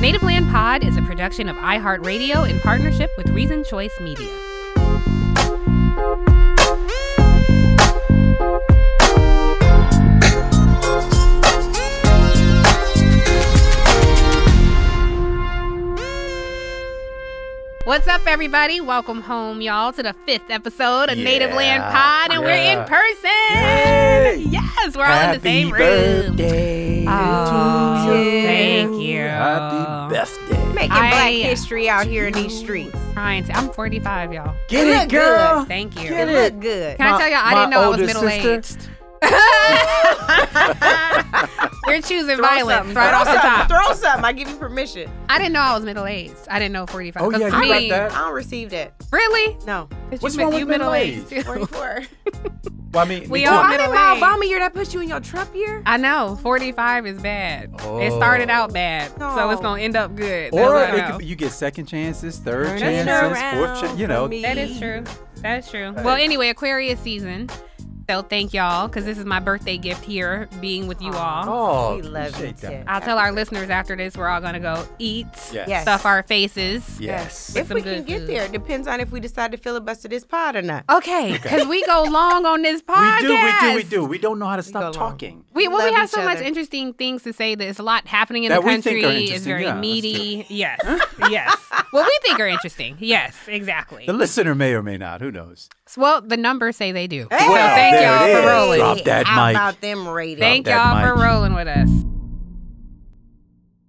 Native Land Pod is a production of iHeart Radio in partnership with Reason Choice Media. What's up, everybody? Welcome home, y'all, to the 5th episode of Native Land Pod, and we're in person. Yay. Yes, we're all in the same room. Happy birthday to you. Thank you. Happy birthday. Making black history out here in these streets. I'm 45, y'all. Get it, girl. Good. Thank you. It look good. Can I tell y'all, I didn't know I was middle-aged. We're choosing violence right off the top. Throw something. I give you permission. I didn't know I was middle-aged. I didn't know 45. Oh, yeah, you got that. I don't receive that. Really? No. What's wrong with middle-aged? 44. Well, I mean, We all I'm in my middle-aged. Obama year. That puts you in your Trump year? I know. 45 is bad. Oh. It started out bad, so it's No. going to end up good. or That's what I it know. could, you get second chances, third Turn it chances, around fourth chance, you know. for me. That is true. That's true. Hey. Well, anyway, Aquarius season. So thank y'all, because this is my birthday gift here, being with you all. Oh, We love you, appreciate that. Tiff. I'll tell our listeners after this we're all going to go eat, Yes. stuff our faces. Yes. If some we good can get food. there. It depends on if we decide to filibuster this pod or not. Okay, because we go long on this podcast. We do. We don't know how to stop go long. talking. We love have each so much other. interesting things to say. There's a lot happening in That the we think country. are It's interesting, very yeah, that's meaty. Yes. Yes. What we think are interesting. Yes, exactly. The listener may or may not. Who knows? Well, the numbers say they do. Hey! So thank there y'all it for is. rolling. Drop that How mic. about them ratings? Thank that y'all for mic. rolling with us.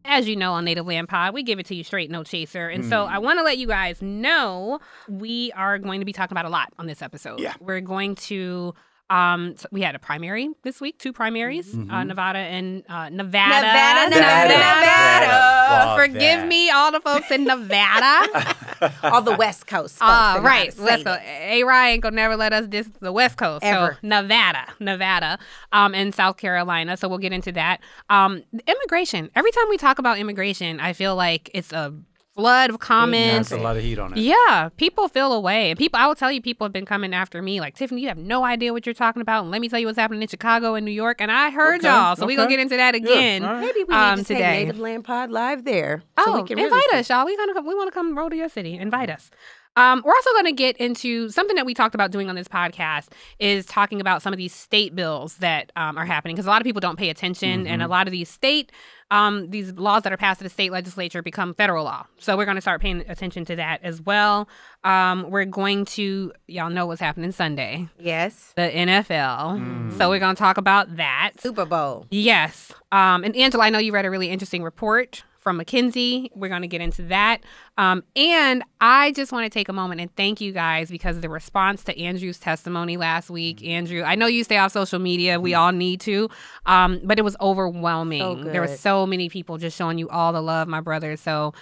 As you know, on Native Land Pod, we give it to you straight, no chaser. And so I want to let you guys know we are going to be talking about a lot on this episode. Yeah. We're going to, so we had a primary this week, 2 primaries, Nevada and Nevada. Nevada. Forgive me, all the folks in Nevada. All the West Coast folks. that know how Right. to say Let's go. that. A-Rye ain't gonna never let us diss the West Coast. Ever. So Nevada, and South Carolina. So we'll get into that. Immigration. Every time we talk about immigration, I feel like it's a flood of comments. That's a lot of heat on it. Yeah, people feel away. And I will tell you, people have been coming after me like, Tiffany, you have no idea what you're talking about. And let me tell you what's happening in Chicago and New York. And I heard y'all. So we're going to get into that again. All right. Maybe we need to today. take Native Land Pod live there. So Oh, we can invite really us, y'all. We want to come roll to your city. Invite us. We're also going to get into something that we talked about doing on this podcast is talking about some of these state bills that are happening because a lot of people don't pay attention and a lot of these these laws that are passed at the state legislature become federal law. So we're going to start paying attention to that as well. We're going to, y'all know what's happening Sunday, Yes. the NFL. So we're going to talk about that. Super Bowl. Yes. And Angela, I know you read a really interesting report from McKelvey. We're going to get into that. And I just want to take a moment and thank you guys because of the response to Andrew's testimony last week. Andrew, I know you stay off social media. We all need to. But it was overwhelming. So There were good. so many people just showing you all the love, my brother. So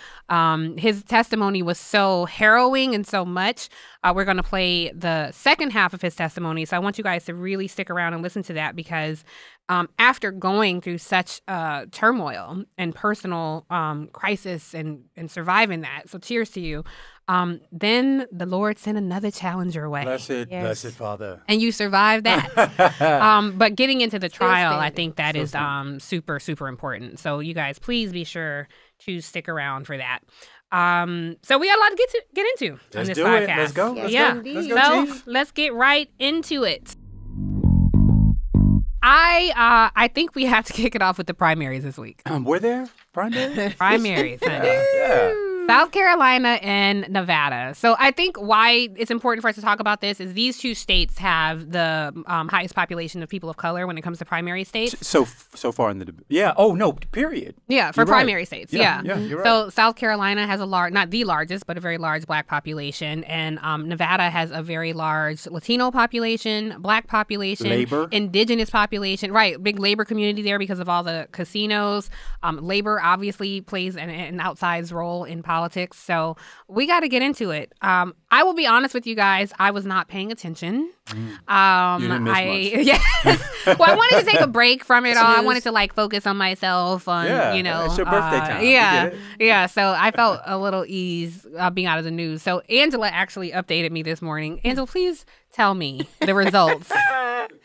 his testimony was so harrowing and so much. We're going to play the second half of his testimony. So I want you guys to really stick around and listen to that because after going through such turmoil and personal crisis and surviving that, so cheers to you, then the Lord sent another challenge your way. Blessed Father. And you survived that. But getting into the trial, I standing. think that is super, super important. So you guys, please be sure to stick around for that. So we got a lot to get into on Let's this do podcast. it. Let's go. Yes, Yeah. indeed. Let's go, So Chief. let's get right into it. I think we have to kick it off with the primaries this week. Were there primaries? Primaries, honey. Yeah. South Carolina and Nevada. So I think why it's important for us to talk about this is these 2 states have the highest population of people of color when it comes to primary states. So far in the debate. Yeah. Oh, no, period. Yeah, for You're right. primary states. Yeah. you're right. So South Carolina has not the largest, but a very large Black population. And Nevada has a very large Latino population, Black population, Labor. Indigenous population. Right. Big labor community there because of all the casinos. Labor obviously plays an outsized role in politics. So we got to get into it. I will be honest with you guys. I was not paying attention. You didn't miss much. Yes. Well, I wanted to take a break from it all. I wanted to focus on myself. Yeah, it's your birthday time. We Yeah, get it. yeah. So I felt a little ease being out of the news. So Angela actually updated me this morning. Angela, please tell me the results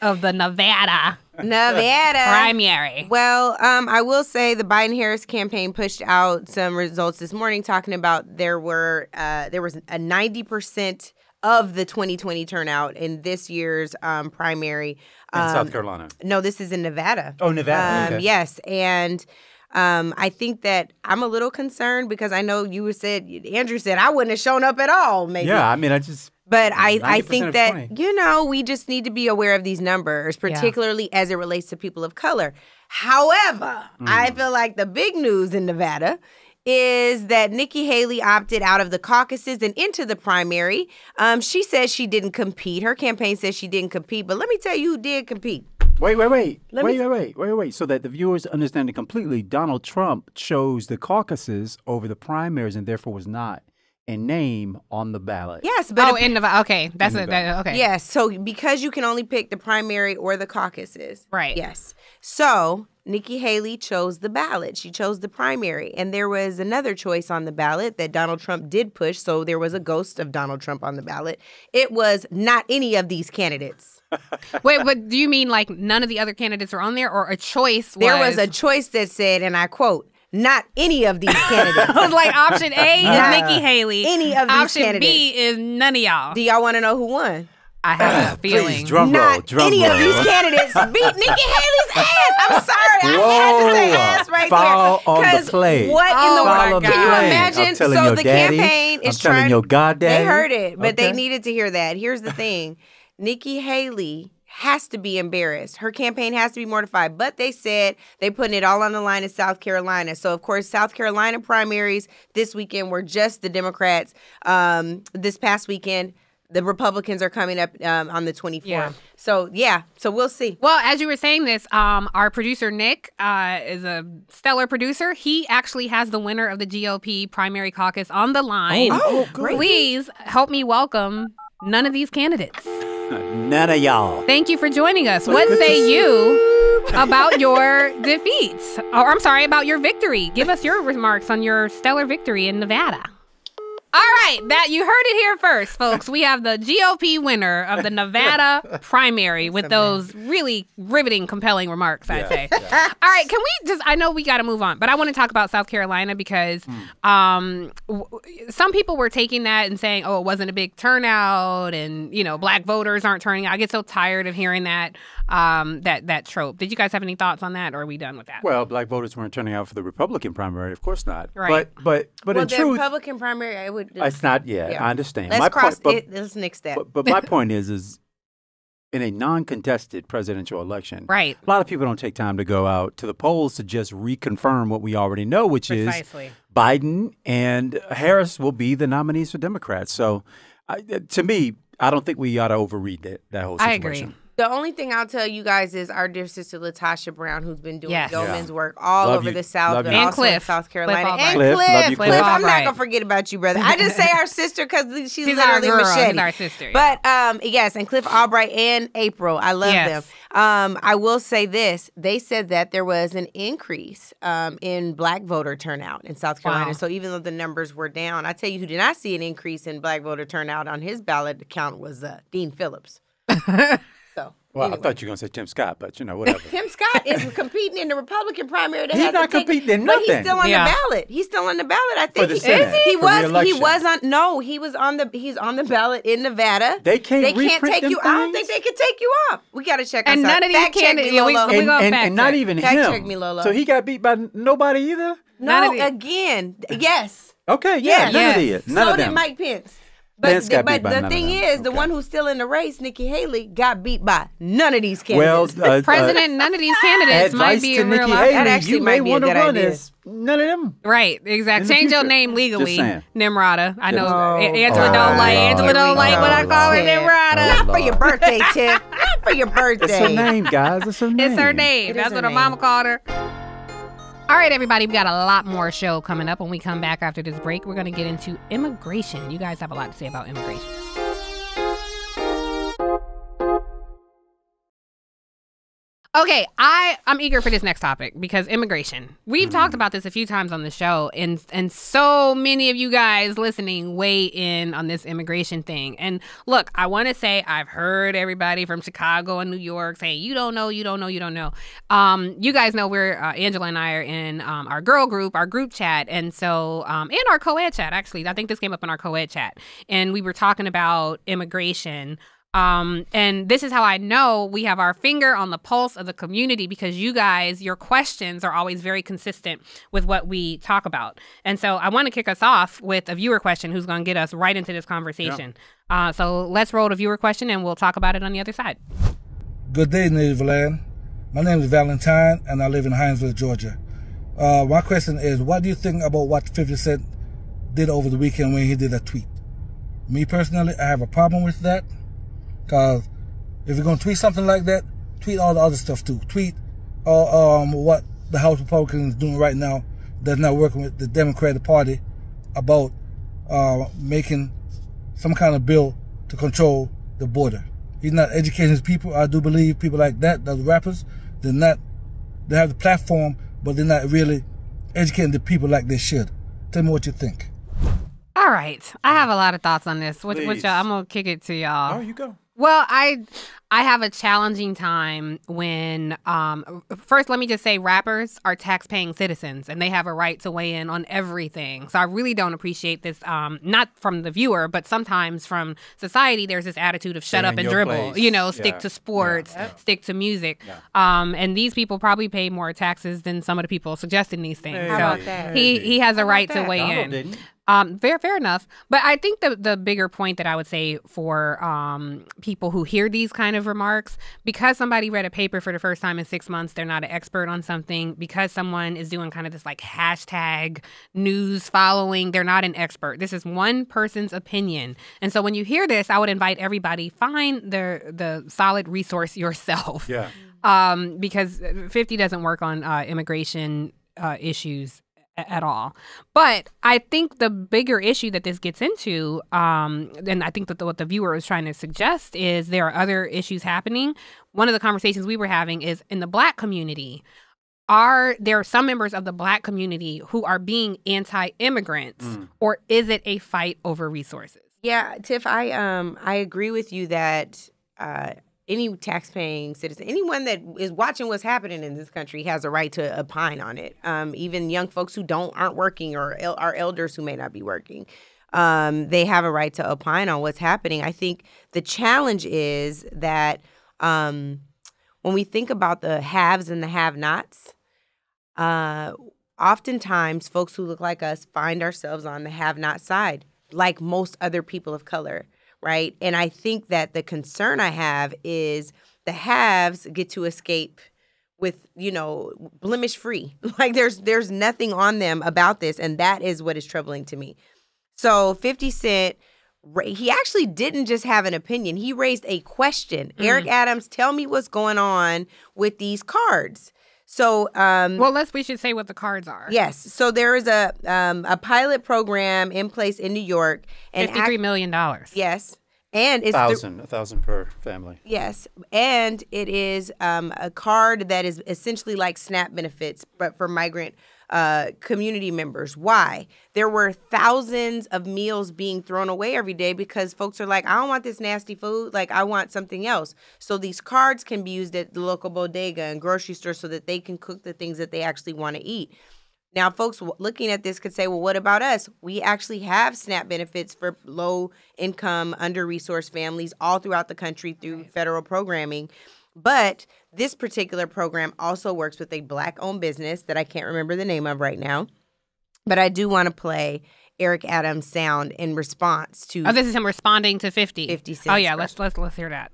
of the Nevada Nevada. Primary. Well, I will say the Biden-Harris campaign pushed out some results this morning talking about there was a 90% of the 2020 turnout in this year's primary. In South Carolina? No, this is in Nevada. Oh, Nevada. Okay. Yes, and I think that I'm a little concerned because I know Andrew said I wouldn't have shown up at all, maybe. Yeah, I mean, But I think that, 20. We just need to be aware of these numbers, particularly as it relates to people of color. However, I feel like the big news in Nevada is that Nikki Haley opted out of the caucuses and into the primary. She says she didn't compete. Her campaign says she didn't compete. But let me tell you who did compete. Wait. So that the viewers understand it completely, Donald Trump chose the caucuses over the primaries and therefore was not a name on the ballot. Yes, but in Nevada. Okay, that's okay. Yes, so because you can only pick the primary or the caucuses. Right. Yes. So Nikki Haley chose the ballot. She chose the primary. And there was another choice on the ballot that Donald Trump did push. So there was a ghost of Donald Trump on the ballot. It was not any of these candidates. Wait, but do you mean like none of the other candidates are on there, or a choice? There was a choice that said, and I quote, not any of these candidates. Like option A is Nikki Haley. Any of these option candidates. B is none of y'all. Do y'all want to know who won? I have a feeling. Please, drum roll. Not any of these candidates beat Nikki Haley's ass. I'm sorry. I had to say ass right Fall there. on the plate. What in the my world? God. Can you imagine? I'm telling So your the daddy, campaign is I'm telling your goddaddy. They heard it, but they Okay. needed to hear that. Here's the thing. Nikki Haley has to be embarrassed. Her campaign has to be mortified. But they said they're putting it all on the line in South Carolina. So, of course, South Carolina primaries this weekend were just the Democrats. This past weekend, the Republicans are coming up on the 24th. Yeah. So we'll see. Well, as you were saying this, our producer, Nic, is a stellar producer. He actually has the winner of the GOP primary caucus on the line. Oh, great. Please help me welcome none of these candidates. None of y'all. Thank you for joining us. What say you about your defeats? Or I'm sorry, about your victory. Give us your remarks on your stellar victory in Nevada. All right, that you heard it here first, folks. We have the GOP winner of the Nevada primary with those really riveting, compelling remarks, I'd say. Yeah. All right, can we just, I know we got to move on, but I want to talk about South Carolina because some people were taking that and saying, oh, it wasn't a big turnout and, black voters aren't turning out. I get so tired of hearing that that trope. Did you guys have any thoughts on that, or are we done with that? Well, black voters weren't turning out for the Republican primary. Of course not. Right. But in the truth, Republican primary, it's not. Yeah, I understand. Let's nix that. But my point is in a non-contested presidential election, right? A lot of people don't take time to go out to the polls to just reconfirm what we already know, which Precisely. is Biden and Harris will be the nominees for Democrats. So, to me, I don't think we ought to overread that whole situation. I agree. The only thing I'll tell you guys is our dear sister Latasha Brown, who's been doing yeoman's work all over the South, but also in South Carolina. And Cliff. I'm not going to forget about you, brother. I just say our sister because she's literally our girl. machete. She's our sister. Yeah. But, yes, and Cliff Albright and April. I love them. I will say this. They said that there was an increase in black voter turnout in South Carolina. Wow. So even though the numbers were down, I tell you who did not see an increase in black voter turnout on his ballot account was Dean Phillips. Well, anyway. I thought you were going to say Tim Scott, but whatever. Tim Scott is competing in the Republican primary. He's not competing in nothing. But he's still on the ballot. He's still on the ballot, I think. For the Senate. He was on the ballot in Nevada. They can't take you. I don't think they can take you off. We got to check and none of these candidates. And not even him. Fact check me, Lola. So he got beat by nobody either? No, again. Yes. Okay, yeah. None of these. None of them. So did Mike Pence. But the thing is, the one who's still in the race, Nikki Haley, got beat by none of these candidates. Well, President, none of these candidates might be a real option. That actually might be a good idea. None of them. Right, exactly. Change your name legally, Nimrata. I know Angela don't like what I call her, Nimrata. Not for your birthday, Tiff. Not for your birthday. It's her name, guys. It's her name. It's her name. That's what her mama called her. All right, everybody, we got a lot more show coming up. When we come back after this break, we're going to get into immigration. You guys have a lot to say about immigration. Okay, I'm eager for this next topic because immigration. We've talked about this a few times on the show, and so many of you guys listening weigh in on this immigration thing. And look, I want to say I've heard everybody from Chicago and New York saying, you don't know. You guys know we're, Angela and I are in our girl group, our group chat, and so, and our co-ed chat, actually. I think this came up in our co-ed chat. And we were talking about immigration. And this is how I know we have our finger on the pulse of the community, because you guys, your questions are always very consistent with what we talk about. And so I want to kick us off with a viewer question who's going to get us right into this conversation. Yeah. So let's roll the viewer question and we'll talk about it on the other side. Good day, Native Land. My name is Valentine and I live in Hinesville, Georgia. My question is, what do you think about what 50 Cent did over the weekend when he did a tweet? Me personally, I have a problem with that. Because if you're going to tweet something like that, tweet all the other stuff too. Tweet what the House Republicans is doing right now that's not working with the Democratic Party about making some kind of bill to control the border. He's not educating his people. I do believe people like that, those rappers, they have the platform, but they're not really educating the people like they should. Tell me what you think. All right. I have a lot of thoughts on this. Which y'all, I'm going to kick it to y'all. Oh, you go. Well, I have a challenging time when, first, let me just say rappers are tax-paying citizens and they have a right to weigh in on everything. So I really don't appreciate this, not from the viewer, but sometimes from society. There's this attitude of shut up and dribble, stick to sports, stick to music. Yeah. And these people probably pay more taxes than some of the people suggesting these things. How about that? He has a right to weigh in. Fair enough. But I think the bigger point that I would say for people who hear these kind of remarks, because somebody read a paper for the first time in 6 months, they're not an expert on something. Because someone is doing kind of this like hashtag news following, they're not an expert. This is one person's opinion. And so when you hear this, I would invite everybody, find the solid resource yourself. Yeah. Because 50 doesn't work on immigration issues at all. But I think the bigger issue that this gets into, and I think that what the viewer is trying to suggest, is there are other issues happening. One of the conversations we were having is in the Black community. There are some members of the Black community who are being anti-immigrants, or is it a fight over resources? Yeah, Tiff, I agree with you that any taxpaying citizen, anyone that is watching what's happening in this country has a right to opine on it. Even young folks who aren't working, or our elders who may not be working, they have a right to opine on what's happening. I think the challenge is that when we think about the haves and the have-nots, oftentimes folks who look like us find ourselves on the have-not side, like most other people of color. Right. And I think that the concern I have is the haves get to escape with, blemish free. Like there's nothing on them about this. And that is what is troubling to me. So 50 Cent, he actually didn't just have an opinion. He raised a question. Eric Adams, tell me what's going on with these cards. So, we should say what the cards are. Yes. So there is a pilot program in place in New York, and $53 million. Yes, and it's $1,000 per family. Yes, and it is a card that is essentially like SNAP benefits, but for migrant community members. Why? There were thousands of meals being thrown away every day because folks are like, I don't want this nasty food. Like, I want something else. So these cards can be used at the local bodega and grocery store so that they can cook the things that they actually want to eat. Now, folks looking at this could say, well, what about us? We actually have SNAP benefits for low-income, under-resourced families all throughout the country through federal programming. But this particular program also works with a Black-owned business that I can't remember the name of right now. But I do want to play Eric Adams' sound in response to... Oh, this is him responding to 50. 50 Cent's Oh, yeah, let's hear that.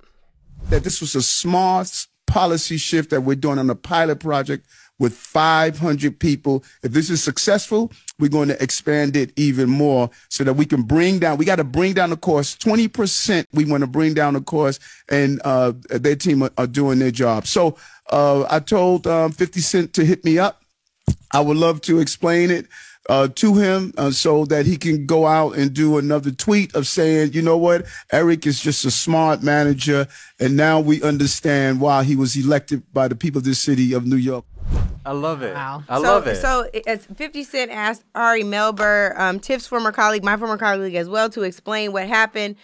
That this was a smart policy shift that we're doing on a pilot project with 500 people. If this is successful, we're going to expand it even more so that we can we got to bring down the cost. 20% we want to bring down the cost, and their team are doing their job. So I told 50 Cent to hit me up. I would love to explain it. to him so that he can go out and do another tweet of saying, you know what, Eric is just a smart manager, and now we understand why he was elected by the people of this city of New York. I love it. Wow. I love it. So as 50 Cent asked Ari Melber, Tiff's former colleague, my former colleague as well, to explain what happened.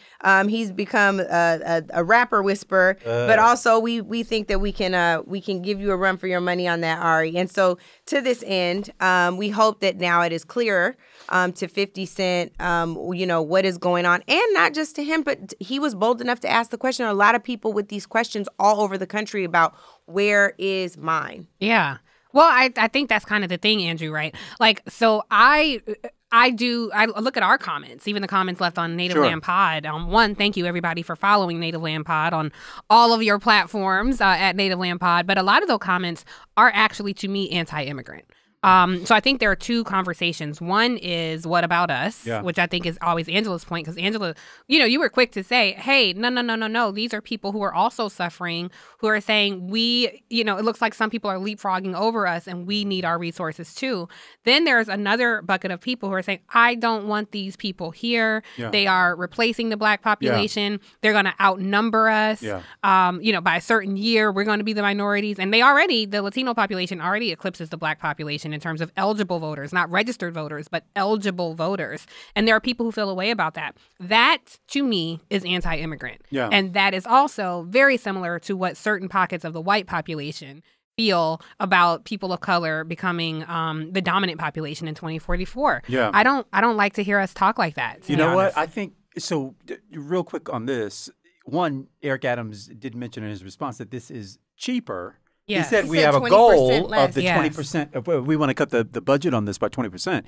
He's become a rapper whisperer, but also we think that we can give you a run for your money on that, Ari. And so to this end, we hope that now it is clearer to 50 Cent, what is going on, and not just to him, but he was bold enough to ask the question. A lot of people with these questions all over the country about where is mine? Yeah. Well, I think that's kind of the thing, Andrew, right? Like, so I look at our comments, even the comments left on Native Land Pod. One, thank you everybody for following Native Land Pod on all of your platforms at Native Land Pod. But a lot of those comments are actually, to me, anti-immigrant. So I think there are two conversations. One is what about us, which I think is always Angela's point, because Angela, you were quick to say, hey, no. These are people who are also suffering, who are saying it looks like some people are leapfrogging over us and we need our resources too. Then there's another bucket of people who are saying, I don't want these people here. Yeah. They are replacing the Black population. Yeah. They're going to outnumber us. Yeah. By a certain year, we're going to be the minorities. And the Latino population already eclipses the Black population in terms of eligible voters, not registered voters, but eligible voters. And there are people who feel a way about that. That, to me, is anti-immigrant. Yeah. And that is also very similar to what certain pockets of the white population feel about people of color becoming the dominant population in 2044. Yeah. I don't like to hear us talk like that. You know what? I think, so real quick on this, one, Eric Adams did mention in his response that this is cheaper. Yes. He said we have a goal of the 20%. We want to cut the budget on this by 20%.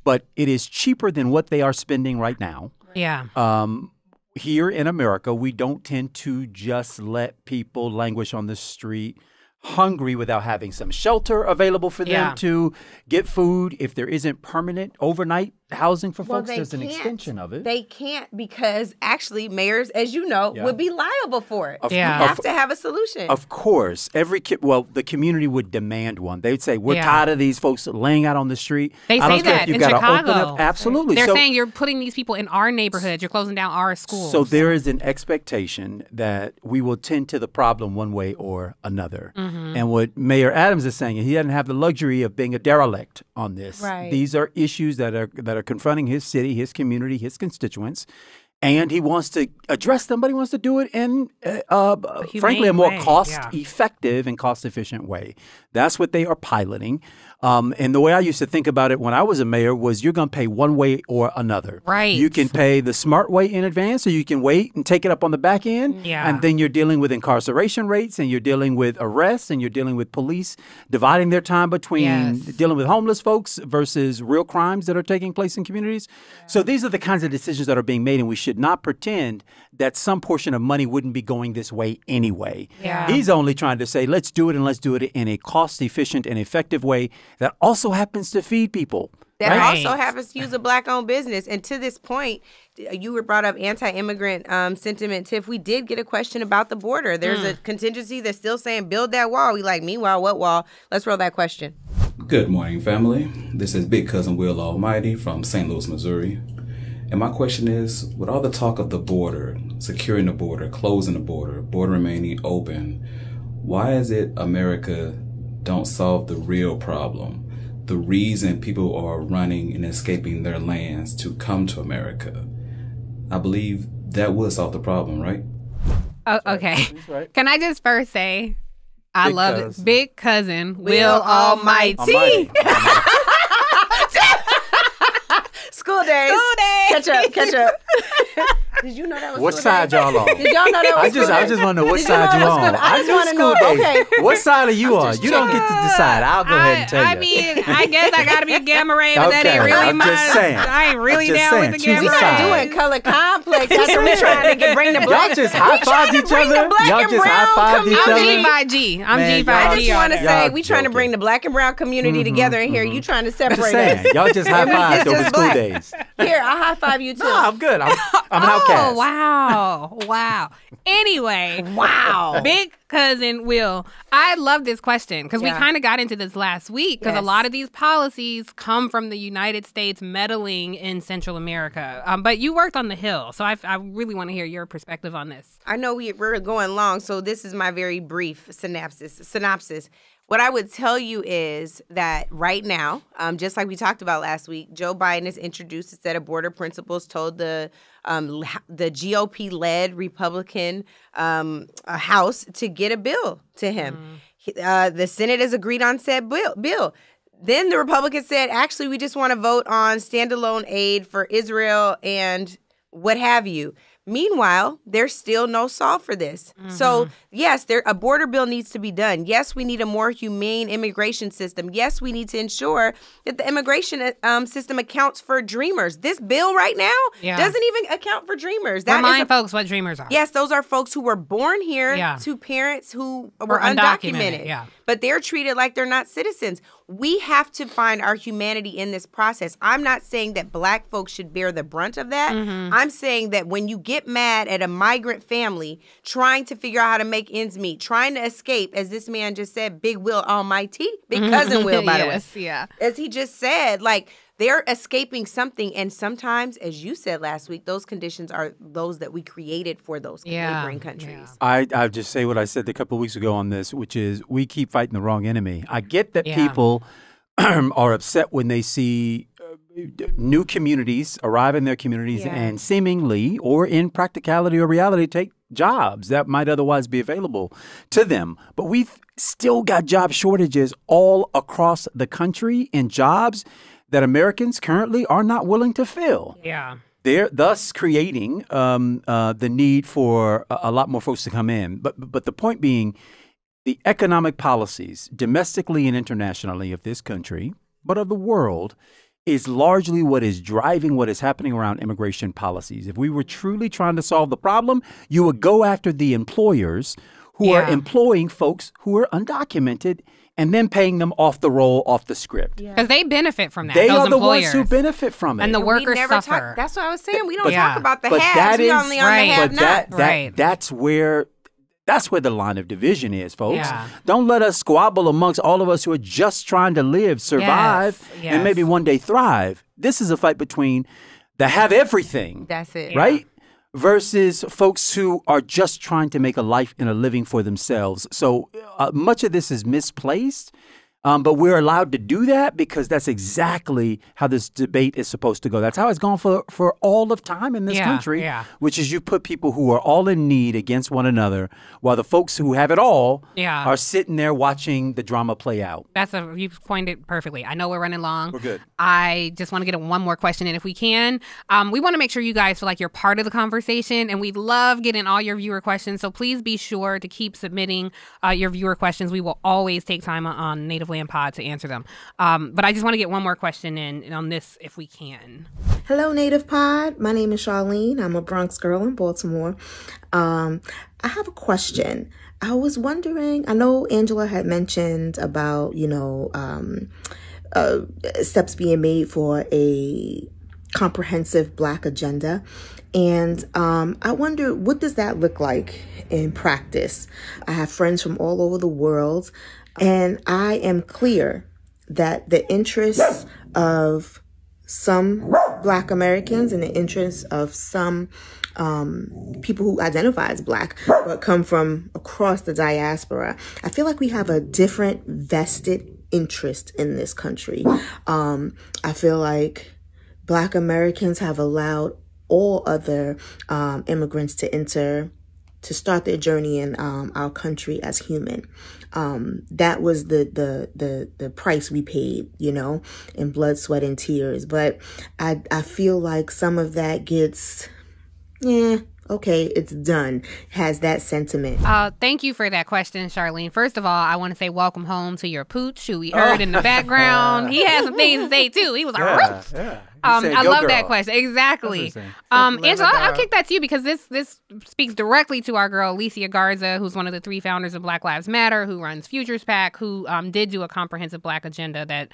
But it is cheaper than what they are spending right now. Yeah. Here in America, we don't tend to just let people languish on the street hungry without having some shelter available for them to get food. If there isn't permanent overnight housing for folks, there's an extension of it. They can't, because actually mayors, as you know, would be liable for it. You have to have a solution. Of course. The community would demand one. They'd say, we're tired of these folks laying out on the street. They say that in Chicago. Absolutely. They're saying you're putting these people in our neighborhoods. You're closing down our schools. So there is an expectation that we will tend to the problem one way or another. Mm-hmm. And what Mayor Adams is saying, he doesn't have the luxury of being a derelict on this. Right. These are issues that are confronting his city, his community, his constituents, and he wants to address them, but he wants to do it in, frankly, a more cost-effective and cost-efficient way. That's what they are piloting. And the way I used to think about it when I was a mayor was you're going to pay one way or another. Right. You can pay the smart way in advance, or you can wait and take it up on the back end. Yeah. And then you're dealing with incarceration rates, and you're dealing with arrests, and you're dealing with police dividing their time between dealing with homeless folks versus real crimes that are taking place in communities. Yeah. So these are the kinds of decisions that are being made, and we should not pretend that some portion of money wouldn't be going this way anyway. Yeah. He's only trying to say, let's do it, and let's do it in a cost-efficient and effective way that also happens to feed people. That also happens to use a Black-owned business. And to this point, you were brought up anti-immigrant sentiment. Tiff, we did get a question about the border. There's a contingency that's still saying build that wall. We like, meanwhile, what wall? Let's roll that question. Good morning, family. This is Big Cousin Will Almighty from St. Louis, Missouri. And my question is, with all the talk of the border, securing the border, closing the border remaining open, why is it America don't solve the real problem? The reason people are running and escaping their lands to come to America. I believe that would solve the problem, right? Oh, okay. Right. Can I just first say, I love it. Big Cousin Will Almighty. School days. Catch up. Did you know that was what side y'all on? Did y'all know that was I just want to know what side you on. I just want to know. Okay. What side are you on? You don't get to decide. I'll go ahead and tell you. I mean, I guess I got to be a gamma ray, but that ain't really my. I ain't really down with the gamma ray. We're not doing color complex. That's what we're trying to bring the black. Y'all just high-fived each other. Y'all just high-fived each other. I'm G5G. I'm G5G. I just want to say we trying to bring the Black and brown community together in here. You trying to separate us. Y'all just high-fived over school days. Here, I'll high five you too. No, I'm good. I'm an outcast. Wow. Anyway. Wow. Big cousin Will, I love this question because we kind of got into this last week because a lot of these policies come from the United States meddling in Central America. But you worked on the Hill, so I really want to hear your perspective on this. I know we're going long, so this is my very brief synopsis. What I would tell you is that right now, just like we talked about last week, Joe Biden has introduced a set of border principles, told the GOP-led Republican House to get a bill to him. The Senate has agreed on said bill. Then the Republicans said, actually, we just want to vote on standalone aid for Israel and what have you. Meanwhile, there's still no solve for this. So, yes, a border bill needs to be done. Yes, we need a more humane immigration system. Yes, we need to ensure that the immigration system accounts for dreamers. This bill right now doesn't even account for dreamers. Remind folks what dreamers are. Yes, those are folks who were born here to parents who were undocumented. But they're treated like they're not citizens. We have to find our humanity in this process. I'm not saying that Black folks should bear the brunt of that. I'm saying that when you get mad at a migrant family trying to figure out how to make ends meet, trying to escape, as this man just said, Big Will Almighty, Big Cousin Will, by the way. As he just said, like, they're escaping something. And sometimes, as you said last week, those conditions are those that we created for those neighboring countries. I'll just say what I said a couple of weeks ago on this, which is we keep fighting the wrong enemy. I get that people are upset when they see new communities arrive in their communities and seemingly, or in practicality or reality, take jobs that might otherwise be available to them. But we've still got job shortages all across the country in jobs that Americans currently are not willing to fill. They're thus creating the need for a lot more folks to come in. But the point being, the economic policies, domestically and internationally, of this country, but of the world, is largely what is driving what is happening around immigration policies. If we were truly trying to solve the problem, you would go after the employers who are employing folks who are undocumented and then paying them off the roll, off the script. Because they benefit from that. They those are the employers. ones who benefit from it. And the workers suffer. That's what I was saying. We don't talk about the haves. We only on the have-nots. That's where the line of division is, folks. Don't let us squabble amongst all of us who are just trying to live, survive, and maybe one day thrive. This is a fight between the have everything. That's it. Right? Versus folks who are just trying to make a life and a living for themselves. So much of this is misplaced. But we're allowed to do that because that's exactly how this debate is supposed to go. That's how it's gone for all of time in this country, which is you put people who are all in need against one another while the folks who have it all are sitting there watching the drama play out. You coined it perfectly. I know we're running long. We're good. I just want to get one more question in if we can. We want to make sure you guys feel like you're part of the conversation, and we love getting all your viewer questions. So please be sure to keep submitting your viewer questions. We will always take time on Native Land Pod to answer them. But I just want to get one more question in on this if we can. Hello, Native Pod. My name is Charlene. I'm a Bronx girl in Baltimore. I have a question. I was wondering, I know Angela had mentioned about, steps being made for a comprehensive Black agenda. And I wonder, what does that look like in practice? I have friends from all over the world, and I am clear that the interests of some Black Americans and the interests of some people who identify as Black but come from across the diaspora, I feel like we have a different vested interest in this country. I feel like Black Americans have allowed all other immigrants to start their journey in our country as human. That was the price we paid, in blood, sweat, and tears. But I feel like some of that gets, okay, it's done, has that sentiment. Thank you for that question, Charlene. First of all, I want to say welcome home to your pooch, who we heard in the background. He has some things to say, too. He was like, I love that question. Exactly. Angela, I'll kick that to you because this speaks directly to our girl, Alicia Garza, who's one of the 3 founders of Black Lives Matter, who runs Futures PAC, who did do a comprehensive Black agenda that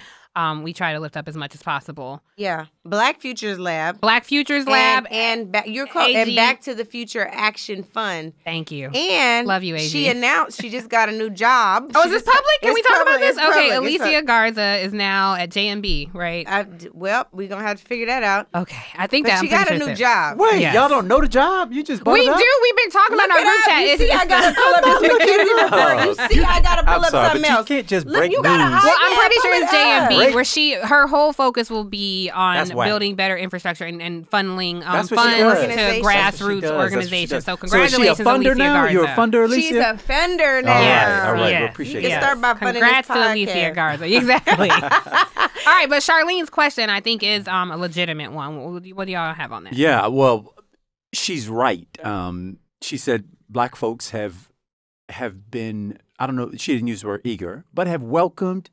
we try to lift up as much as possible. Yeah. Black Futures Lab. Black Futures Lab. And Back to the Future Action Fund. Thank you. And love you, AG. She announced she just got a new job. Oh, is this public? Can we talk about this? Okay, public. Alicia Garza is now at JMB, right? Well, we're going to have to figure that out. Okay, I think but that she got a new job. Wait, Yes. y'all don't know the job? You just brought We it up? do. We've been talking about our group chat. You see, I got to pull up this McKelvey report. You see, I got to pull up something but else. you can't just Look, break you news. gotta hide Well, I'm that. pretty sure it's Pull it up. JMB, where her whole focus will be on That's whack. building better infrastructure and funneling That's what funds she does. to That's what she grassroots does. organizations. So So is congratulations, she a funder Alicia now? Garza. You're a funder, Alicia? She's a fender now. All right. Yes. We appreciate You that. can start by funding Congrats this to podcast. Alicia Garza. Exactly. All right, but Charlene's question, I think, is a legitimate one. What do y'all have on that? Yeah, well, she's right. She said black folks have been, I don't know, she didn't use the word eager, but have welcomed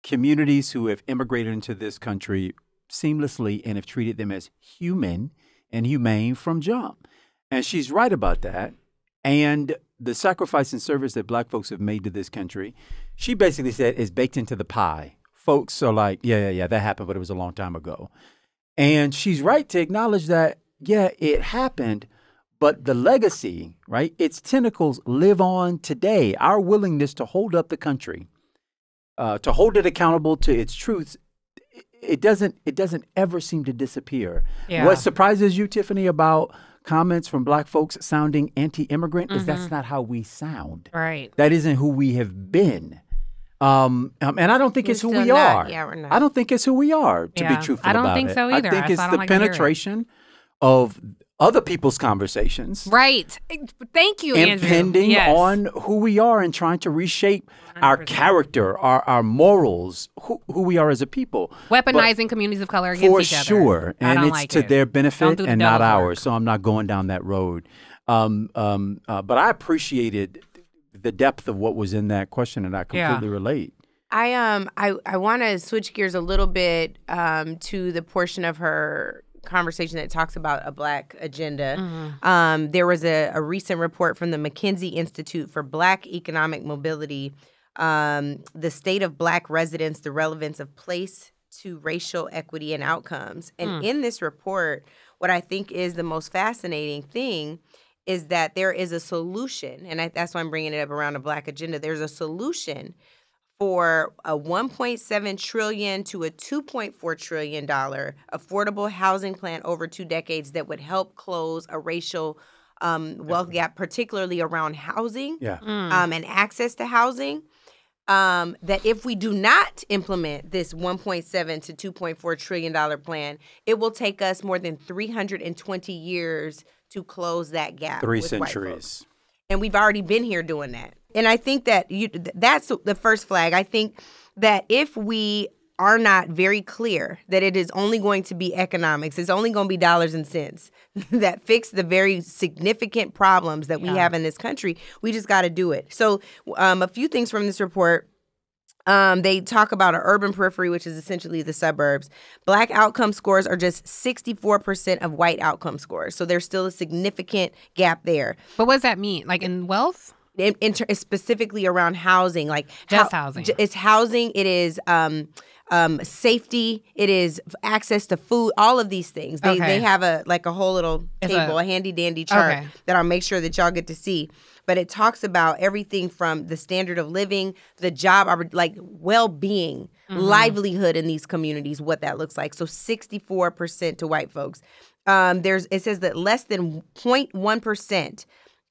communities who have immigrated into this country seamlessly and have treated them as human and humane from jump. And she's right about that. And the sacrifice and service that black folks have made to this country, she basically said, is baked into the pie. Folks are like, yeah, that happened, but it was a long time ago. And she's right to acknowledge that, yeah, it happened, but the legacy, right, its tentacles live on today. Our willingness to hold up the country, to hold it accountable to its truths, it doesn't ever seem to disappear. Yeah. What surprises you, Tiffany, about comments from black folks sounding anti-immigrant is that's not how we sound. Right. That isn't who we have been. And I don't think it's who still we not. are. Yeah, we're not. I don't think it's who we are, to be truthful I don't about think it. so either. I think it's I don't the like to hear it. penetration of other people's conversations. Right. Thank you, Andrew. Impending Yes. on who we are and trying to reshape our character, our morals, who we are as a people. Weaponizing communities of color against For each other. sure. I And don't it's like to it. their Don't benefit do the and not devil's ours. work. So I'm not going down that road. But I appreciated the depth of what was in that question, and I completely relate. I want to switch gears a little bit to the portion of her conversation that talks about a black agenda. There was a recent report from the McKinsey Institute for Black Economic Mobility, the state of black residents, the relevance of place to racial equity and outcomes. And in this report, what I think is the most fascinating thing is that there is a solution, and that's why I'm bringing it up around a black agenda. There's a solution for a $1.7 trillion to a $2.4 trillion affordable housing plan over 2 decades that would help close a racial wealth gap, particularly around housing and access to housing. That if we do not implement this $1.7 to $2.4 trillion plan, it will take us more than 320 years to close that gap. 3 with white centuries. folks. And we've already been here doing that. And I think that that's the first flag. I think that if we are not very clear that it is only going to be economics, it's only going to be dollars and cents that fix the very significant problems that we have in this country, we just got to do it. So a few things from this report. They talk about an urban periphery, which is essentially the suburbs. Black outcome scores are just 64% of white outcome scores. So there's still a significant gap there. But what does that mean? Like in wealth? Specifically around housing, like Just housing. It's housing. It is safety. It is access to food. All of these things. They have a whole little table, a handy dandy chart that I'll make sure that y'all get to see. But it talks about everything from the standard of living, the job, like well-being, livelihood in these communities, what that looks like. So 64% to white folks. It says that less than 0.1%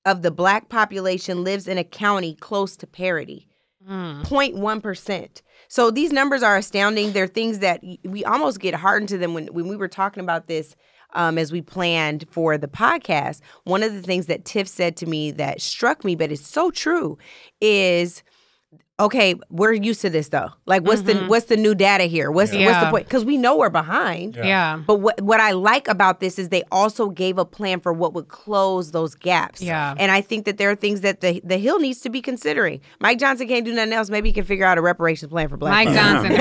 of the black population lives in a county close to parity. 0.1%. So these numbers are astounding. They're things that we almost get hardened to them when we were talking about this as we planned for the podcast. One of the things that Tiff said to me that struck me, but it's so true, is, okay, we're used to this though. Like, what's the new data here? What's the point? Because we know we're behind. Yeah. But what I like about this is they also gave a plan for what would close those gaps. Yeah. And I think that there are things that the Hill needs to be considering. Mike Johnson can't do nothing else. Maybe he can figure out a reparations plan for black Mike folks. Johnson,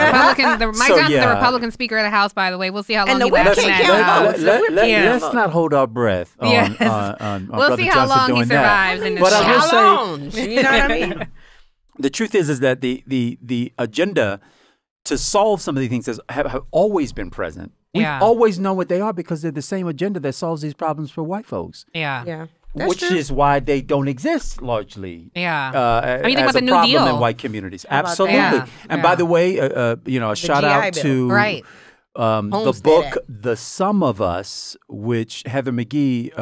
the Republican Speaker of the House, by the way. We'll see how long And he the women lasts in can't that. count votes. Let's not hold our breath on, Yes. on We'll Brother see how Johnson long he doing that. survives in this But I will Challenge. say, You know what I mean? the truth is that the agenda to solve some of these things that have always been present. We've always known what they are because they're the same agenda that solves these problems for white folks. Yeah. Which is why they don't exist largely. I mean, think as about the a New problem Deal in white communities. Absolutely. And by the way, a shout out to the book The Sum of Us, which Heather McGhee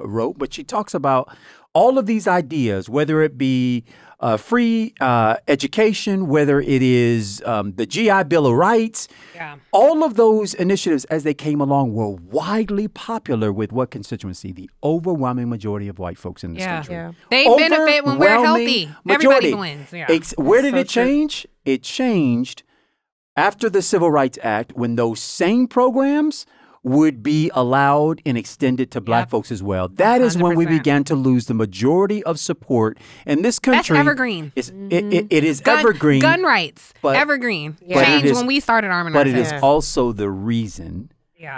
wrote, but she talks about all of these ideas, whether it be free education, whether it is the GI Bill of Rights, all of those initiatives as they came along were widely popular with what constituency? The overwhelming majority of white folks in this country. They benefit when we're healthy. Everybody wins. Where did it change? It changed after the Civil Rights Act when those same programs would be allowed and extended to black folks as well. That is 100%. When we began to lose the majority of support in this country. That's evergreen. It is evergreen. Gun rights, evergreen. Changed when we started arming ourselves. But it is also the reason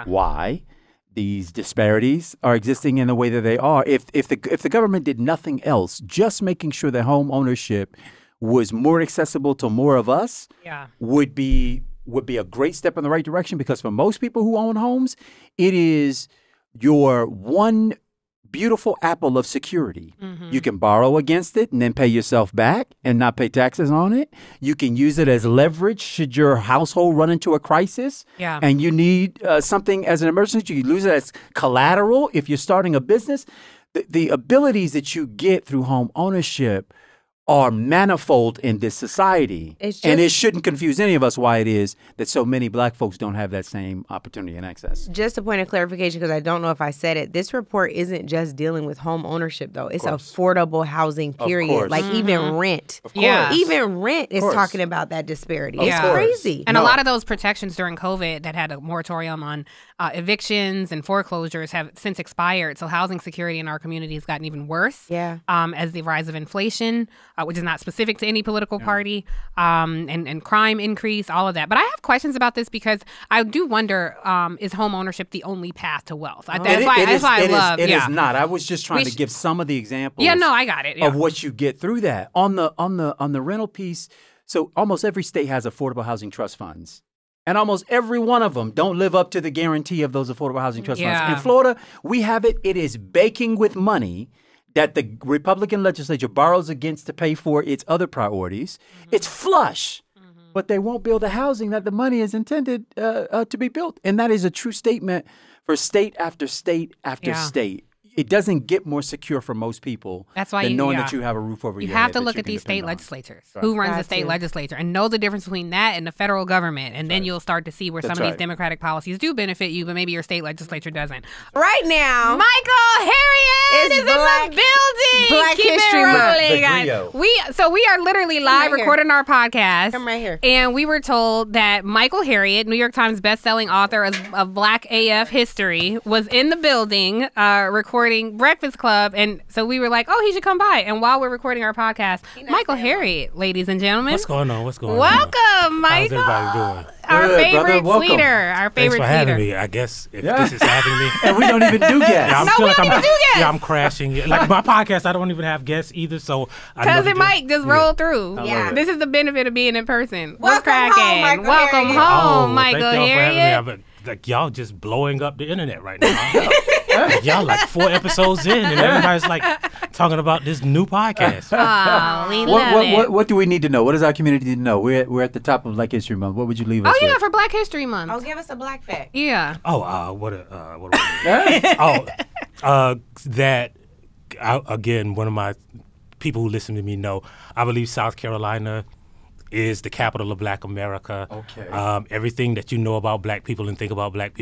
why these disparities are existing in the way that they are. If the government did nothing else, just making sure that home ownership was more accessible to more of us would be a great step in the right direction, because for most people who own homes, it is your one beautiful apple of security. You can borrow against it and then pay yourself back and not pay taxes on it. You can use it as leverage should your household run into a crisis and you need something as an emergency. You can use it as collateral if you're starting a business. The abilities that you get through home ownership are manifold in this society. And it shouldn't confuse any of us why it is that so many black folks don't have that same opportunity and access. Just a point of clarification, because I don't know if I said it. This report isn't just dealing with home ownership, though. It's affordable housing, period. Like even rent. Even rent is talking about that disparity. It's crazy. And a lot of those protections during COVID that had a moratorium on evictions and foreclosures have since expired. So housing security in our community has gotten even worse as the rise of inflation, which is not specific to any political party, and crime increase, all of that. But I have questions about this because I do wonder, is home ownership the only path to wealth? That's why I love it. It is not. I was just trying to give some of the examples I got it. of what you get through that. On the rental piece, so almost every state has affordable housing trust funds. And almost every one of them don't live up to the guarantee of those affordable housing trust funds. In Florida, we have it. It is baking with money that the Republican legislature borrows against to pay for its other priorities. It's flush, but they won't build the housing that the money is intended to be built. And that is a true statement for state after state after state. It doesn't get more secure for most people than knowing that you have a roof over your head. You have to look at these state legislatures. Who runs the state legislature, and know the difference between that and the federal government. And then you'll start to see where some of these democratic policies do benefit you, but maybe your state legislature doesn't. Right now, Mychael Harriet is in the building. Black History Month. We are literally live recording our podcast. Come right here. And we were told that Mychael Harriet, New York Times bestselling author of Black AF History, was in the building recording Breakfast Club, and so we were like, oh, he should come by. And while we're recording our podcast, Mychael Harriet, ladies and gentlemen. What's going on? Welcome, Mychael. How's everybody doing? Our favorite tweeter. Thanks for having me. I guess if this is having me. And we don't even do guests. We don't even do guests. Yeah, I'm crashing. Like my podcast, I don't even have guests either. So Cousin Mike just rolled through. This is the benefit of being in person. What's cracking? Welcome home, Mychael Harriet. Like y'all just blowing up the internet right now. Like, y'all like 4 episodes in, and everybody's like talking about this new podcast. Oh, we love it. What do we need to know? What does our community need to know? We're at the top of Black History Month. What would you leave us with? For Black History Month. Oh, give us a black fact. Yeah. That again, one of my people who listen to me know, I believe South Carolina is the capital of Black America. Okay. Everything that you know about Black people and think about Black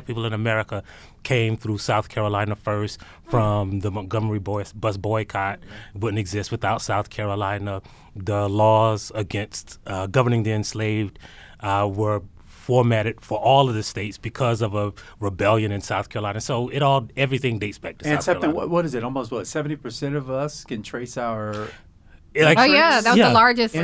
people in America came through South Carolina first, from the Montgomery bus boycott. Wouldn't exist without South Carolina. The laws against governing the enslaved were formatted for all of the states because of a rebellion in South Carolina. So everything dates back to South Carolina. What is it? Almost 70% of us can trace our That was the largest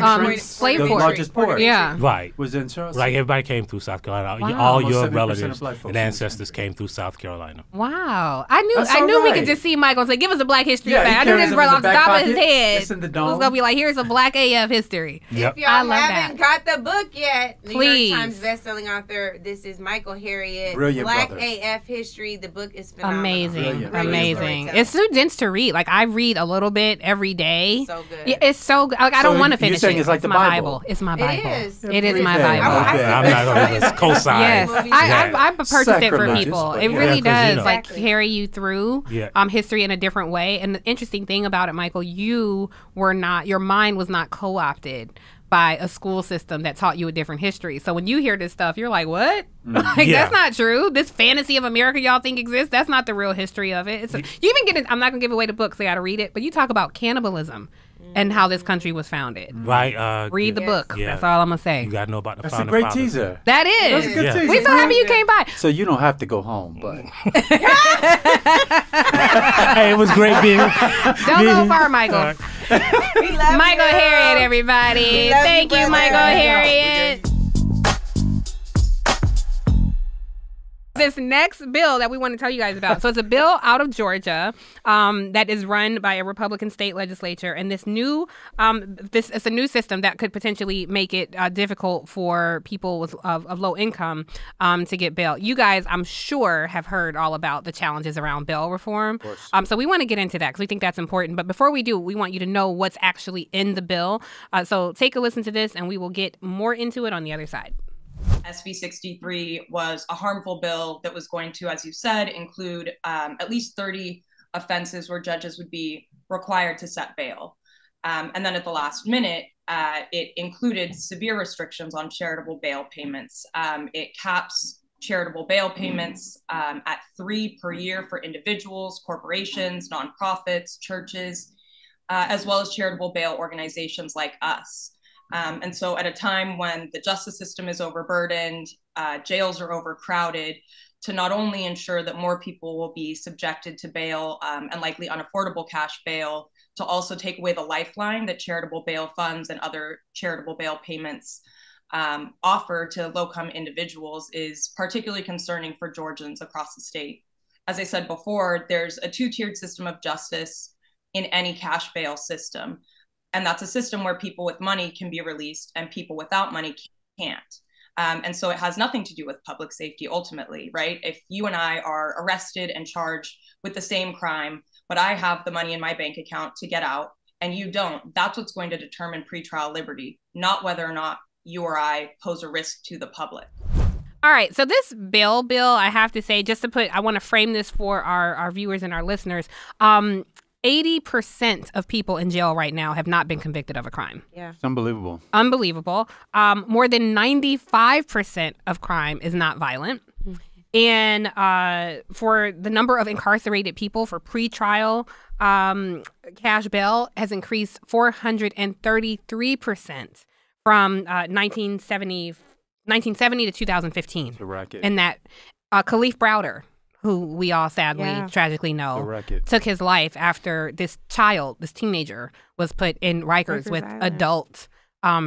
slave port. Largest port. Yeah. Right. Was in Charleston. Like everybody came through South Carolina. Wow. All Almost your 70% relatives of black folks and ancestors came through South Carolina. Wow. I That's knew all we right. could just see Mychael and say, give us a black history Yeah, fact. he I knew carries this them brother in off the the back top of his pocket. head It's in the was dome. going to be like, here's a black AF history. Yep. If y'all I love haven't got the book yet, Please. New York Times bestselling author, this is Mychael Harriet. Brilliant Black brother. AF History. The book is phenomenal. Amazing. Brilliant. Amazing. It's too dense to read. Like, I read a little bit every day. So good. Yeah, it's so good. Like, I So don't want to you're finish saying it. it's like the my Bible. It's my Bible. is. It is my Okay. Bible. Okay. I'm not going to co-sign. Yes, I purchased it for Sacrilegious, people. but It yeah. really Yeah, 'cause, does you know. like carry you through Yeah. history in a different way. And the interesting thing about it, Mychael, your mind was not co-opted by a school system that taught you a different history. So when you hear this stuff, you're like, what? Like, Yeah. that's not true. This fantasy of America y'all think exists, that's not the real history of it. You even get it. I'm not going to give away the book, so you got to read it. But you talk about cannibalism and how this country was founded. Right. Read the book. Yeah. That's all I'm going to say. You got to know about the That's a founder great fathers. teaser. That is. That's a good Yeah. teaser. We're so happy you came by. So you don't have to go home, but Hey, it was great being. Don't go far, Mychael. We love Mychael you. Harriet, everybody. We love Thank you, brother. Mychael Harriet. This next bill that we want to tell you guys about. So it's a bill out of Georgia that is run by a Republican state legislature, and this new it's a new system that could potentially make it difficult for people of low income to get bail. You guys, I'm sure, have heard all about the challenges around bail reform. So we want to get into that because we think that's important. But before we do, we want you to know what's actually in the bill. So take a listen to this, and we will get more into it on the other side. SB 63 was a harmful bill that was going to, as you said, include at least 30 offenses where judges would be required to set bail. And then at the last minute, it included severe restrictions on charitable bail payments. It caps charitable bail payments at 3 per year for individuals, corporations, nonprofits, churches, as well as charitable bail organizations like us. And so at a time when the justice system is overburdened, jails are overcrowded, to not only ensure that more people will be subjected to bail and likely unaffordable cash bail, to also take away the lifeline that charitable bail funds and other charitable bail payments offer to low-income individuals is particularly concerning for Georgians across the state. As I said before, there's a two-tiered system of justice in any cash bail system. And that's a system where people with money can be released and people without money can't. And so it has nothing to do with public safety ultimately, right? If you and I are arrested and charged with the same crime, but I have the money in my bank account to get out and you don't, that's what's going to determine pretrial liberty, not whether or not you or I pose a risk to the public. All right, so this bill, I have to say, I want to frame this for our viewers and our listeners. 80% of people in jail right now have not been convicted of a crime. Yeah. it's unbelievable. Unbelievable. More than 95% of crime is not violent. And for the number of incarcerated people for pretrial cash bail has increased 433% from 1970 to 2015. The racket. And that Khalif Browder, who we all sadly, tragically know, took his life after this teenager, was put in Rikers with adult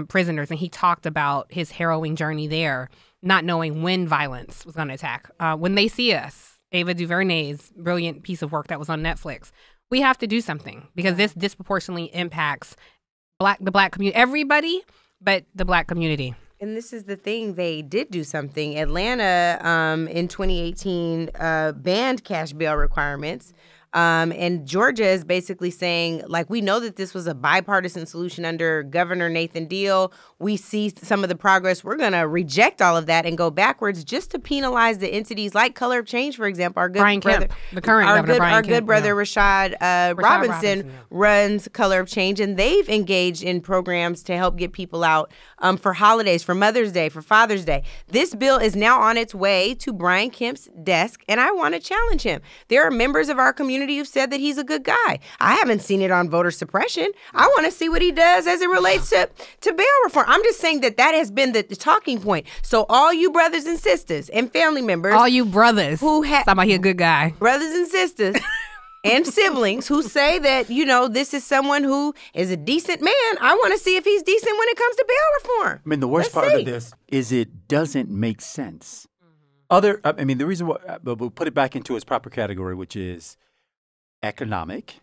prisoners. And he talked about his harrowing journey there, not knowing when violence was going to attack. When They See Us, Ava DuVernay's brilliant piece of work that was on Netflix, we have to do something because this disproportionately impacts the Black community, everybody but the Black community. And this is the thing, they did do something. Atlanta in 2018 banned cash bail requirements. And Georgia is basically saying, like, we know that this was a bipartisan solution under Governor Nathan Deal. We see some of the progress. We're going to reject all of that and go backwards just to penalize the entities like Color of Change, for example. Our good Brian brother, Kemp, the current governor, Brian our Kemp, good brother Rashad Robinson yeah. runs Color of Change, and they've engaged in programs to help get people out for holidays, for Mother's Day, for Father's Day. This bill is now on its way to Brian Kemp's desk, and I want to challenge him. There are members of our community who've said that he's a good guy. I haven't seen it on voter suppression. I want to see what he does as it relates to bail reform. I'm just saying that has been the talking point. So all you brothers and sisters and family members. All you brothers who talking about he a good guy. Brothers and sisters and siblings who say that, you know, this is someone who is a decent man. I want to see if he's decent when it comes to bail reform. I mean, the worst part of this is it doesn't make sense. The reason why we'll put it back into its proper category, which is economic.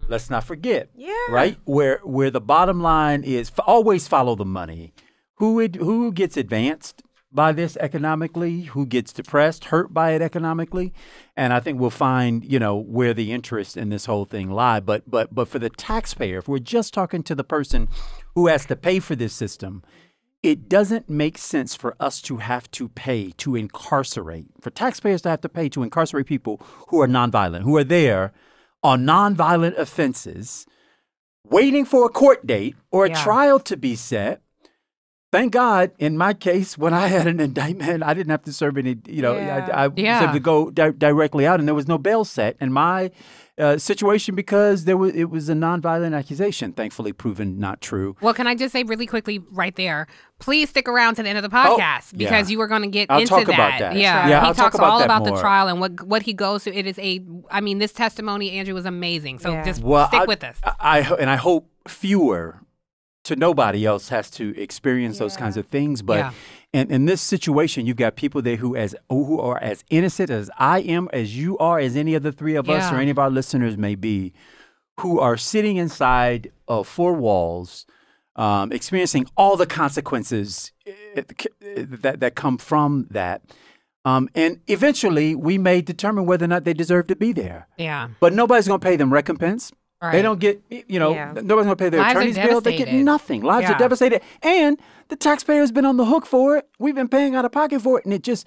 Let's not forget, right? Where the bottom line is always follow the money. Who gets advanced by this economically? Who gets depressed, hurt by it economically? And I think we'll find, you know, where the interest in this whole thing lie. But for the taxpayer, if we're just talking to the person who has to pay for this system, it doesn't make sense for us to have to pay to incarcerate, for taxpayers to have to pay to incarcerate people who are nonviolent, who are there on nonviolent offenses, waiting for a court date or a trial to be set. Thank God, in my case, when I had an indictment, I didn't have to serve any, you know, I was able to go directly out, and there was no bail set in my situation because it was a nonviolent accusation, thankfully proven not true. Well, can I just say really quickly right there, please stick around to the end of the podcast because you are going to get into talk about that. Yeah, I'll he talks talk about all that about more. the trial and what he goes through. It is this testimony, Andrew, was amazing. So just stick with us. I hope fewer to nobody else has to experience those kinds of things. But in this situation, you've got people there who are as innocent as I am, as you are, as any of the three of us or any of our listeners may be, who are sitting inside of four walls, experiencing all the consequences that come from that. And eventually, we may determine whether or not they deserve to be there. Yeah. But nobody's going to pay them recompense. Right. They don't get, nobody's going to pay their attorney's bill. They get nothing. Lives are devastated. And the taxpayer's been on the hook for it. We've been paying out of pocket for it. And it just,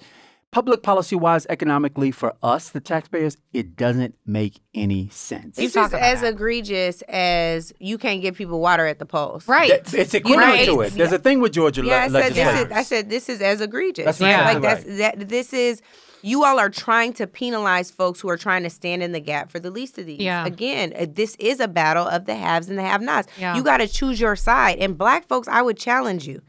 public policy-wise, economically, for us, the taxpayers, it doesn't make any sense. It's just as egregious as you can't give people water at the polls. Right. It's equivalent to it. There's a thing with Georgia legislators. I said this is as egregious. That's this is... You all are trying to penalize folks who are trying to stand in the gap for the least of these. Yeah. Again, this is a battle of the haves and the have-nots. Yeah. You got to choose your side. And Black folks, I would challenge you.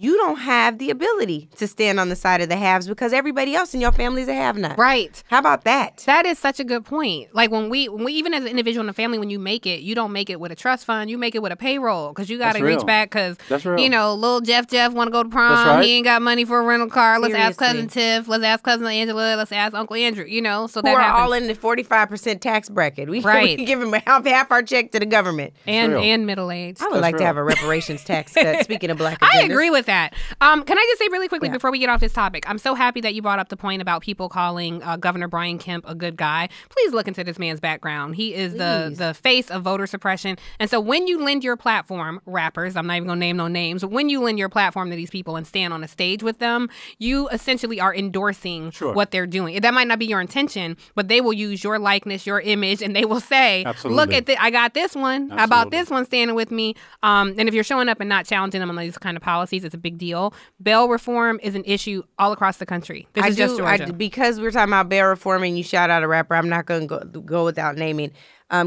You don't have the ability to stand on the side of the haves because everybody else in your family is a have-not. Right. How about that? That is such a good point. Like when we even as an individual in the family, when you make it, you don't make it with a trust fund. You make it with a payroll because you got to reach back because, little Jeff want to go to prom. Right. He ain't got money for a rental car. Let's ask Cousin Tiff. Let's ask Cousin Angela. Let's ask Uncle Andrew, So that happens. We're all in the 45% tax bracket. We give them half our check to the government. And middle-aged. I would like to have a reparations tax cut, speaking of Black agendas. I agree with that. Can I just say really quickly before we get off this topic, I'm so happy that you brought up the point about people calling Governor Brian Kemp a good guy. Please look into this man's background. He is the face of voter suppression. And so when you lend your platform, rappers, I'm not even going to name no names, but when you lend your platform to these people and stand on a stage with them, you essentially are endorsing what they're doing. That might not be your intention, but they will use your likeness, your image, and they will say, look at this, I got this one. How about this one standing with me? And if you're showing up and not challenging them on these kind of policies, it's a big deal. Bail reform is an issue all across the country. This is just Georgia. Because we're talking about bail reform and you shout out a rapper, I'm not going to go without naming.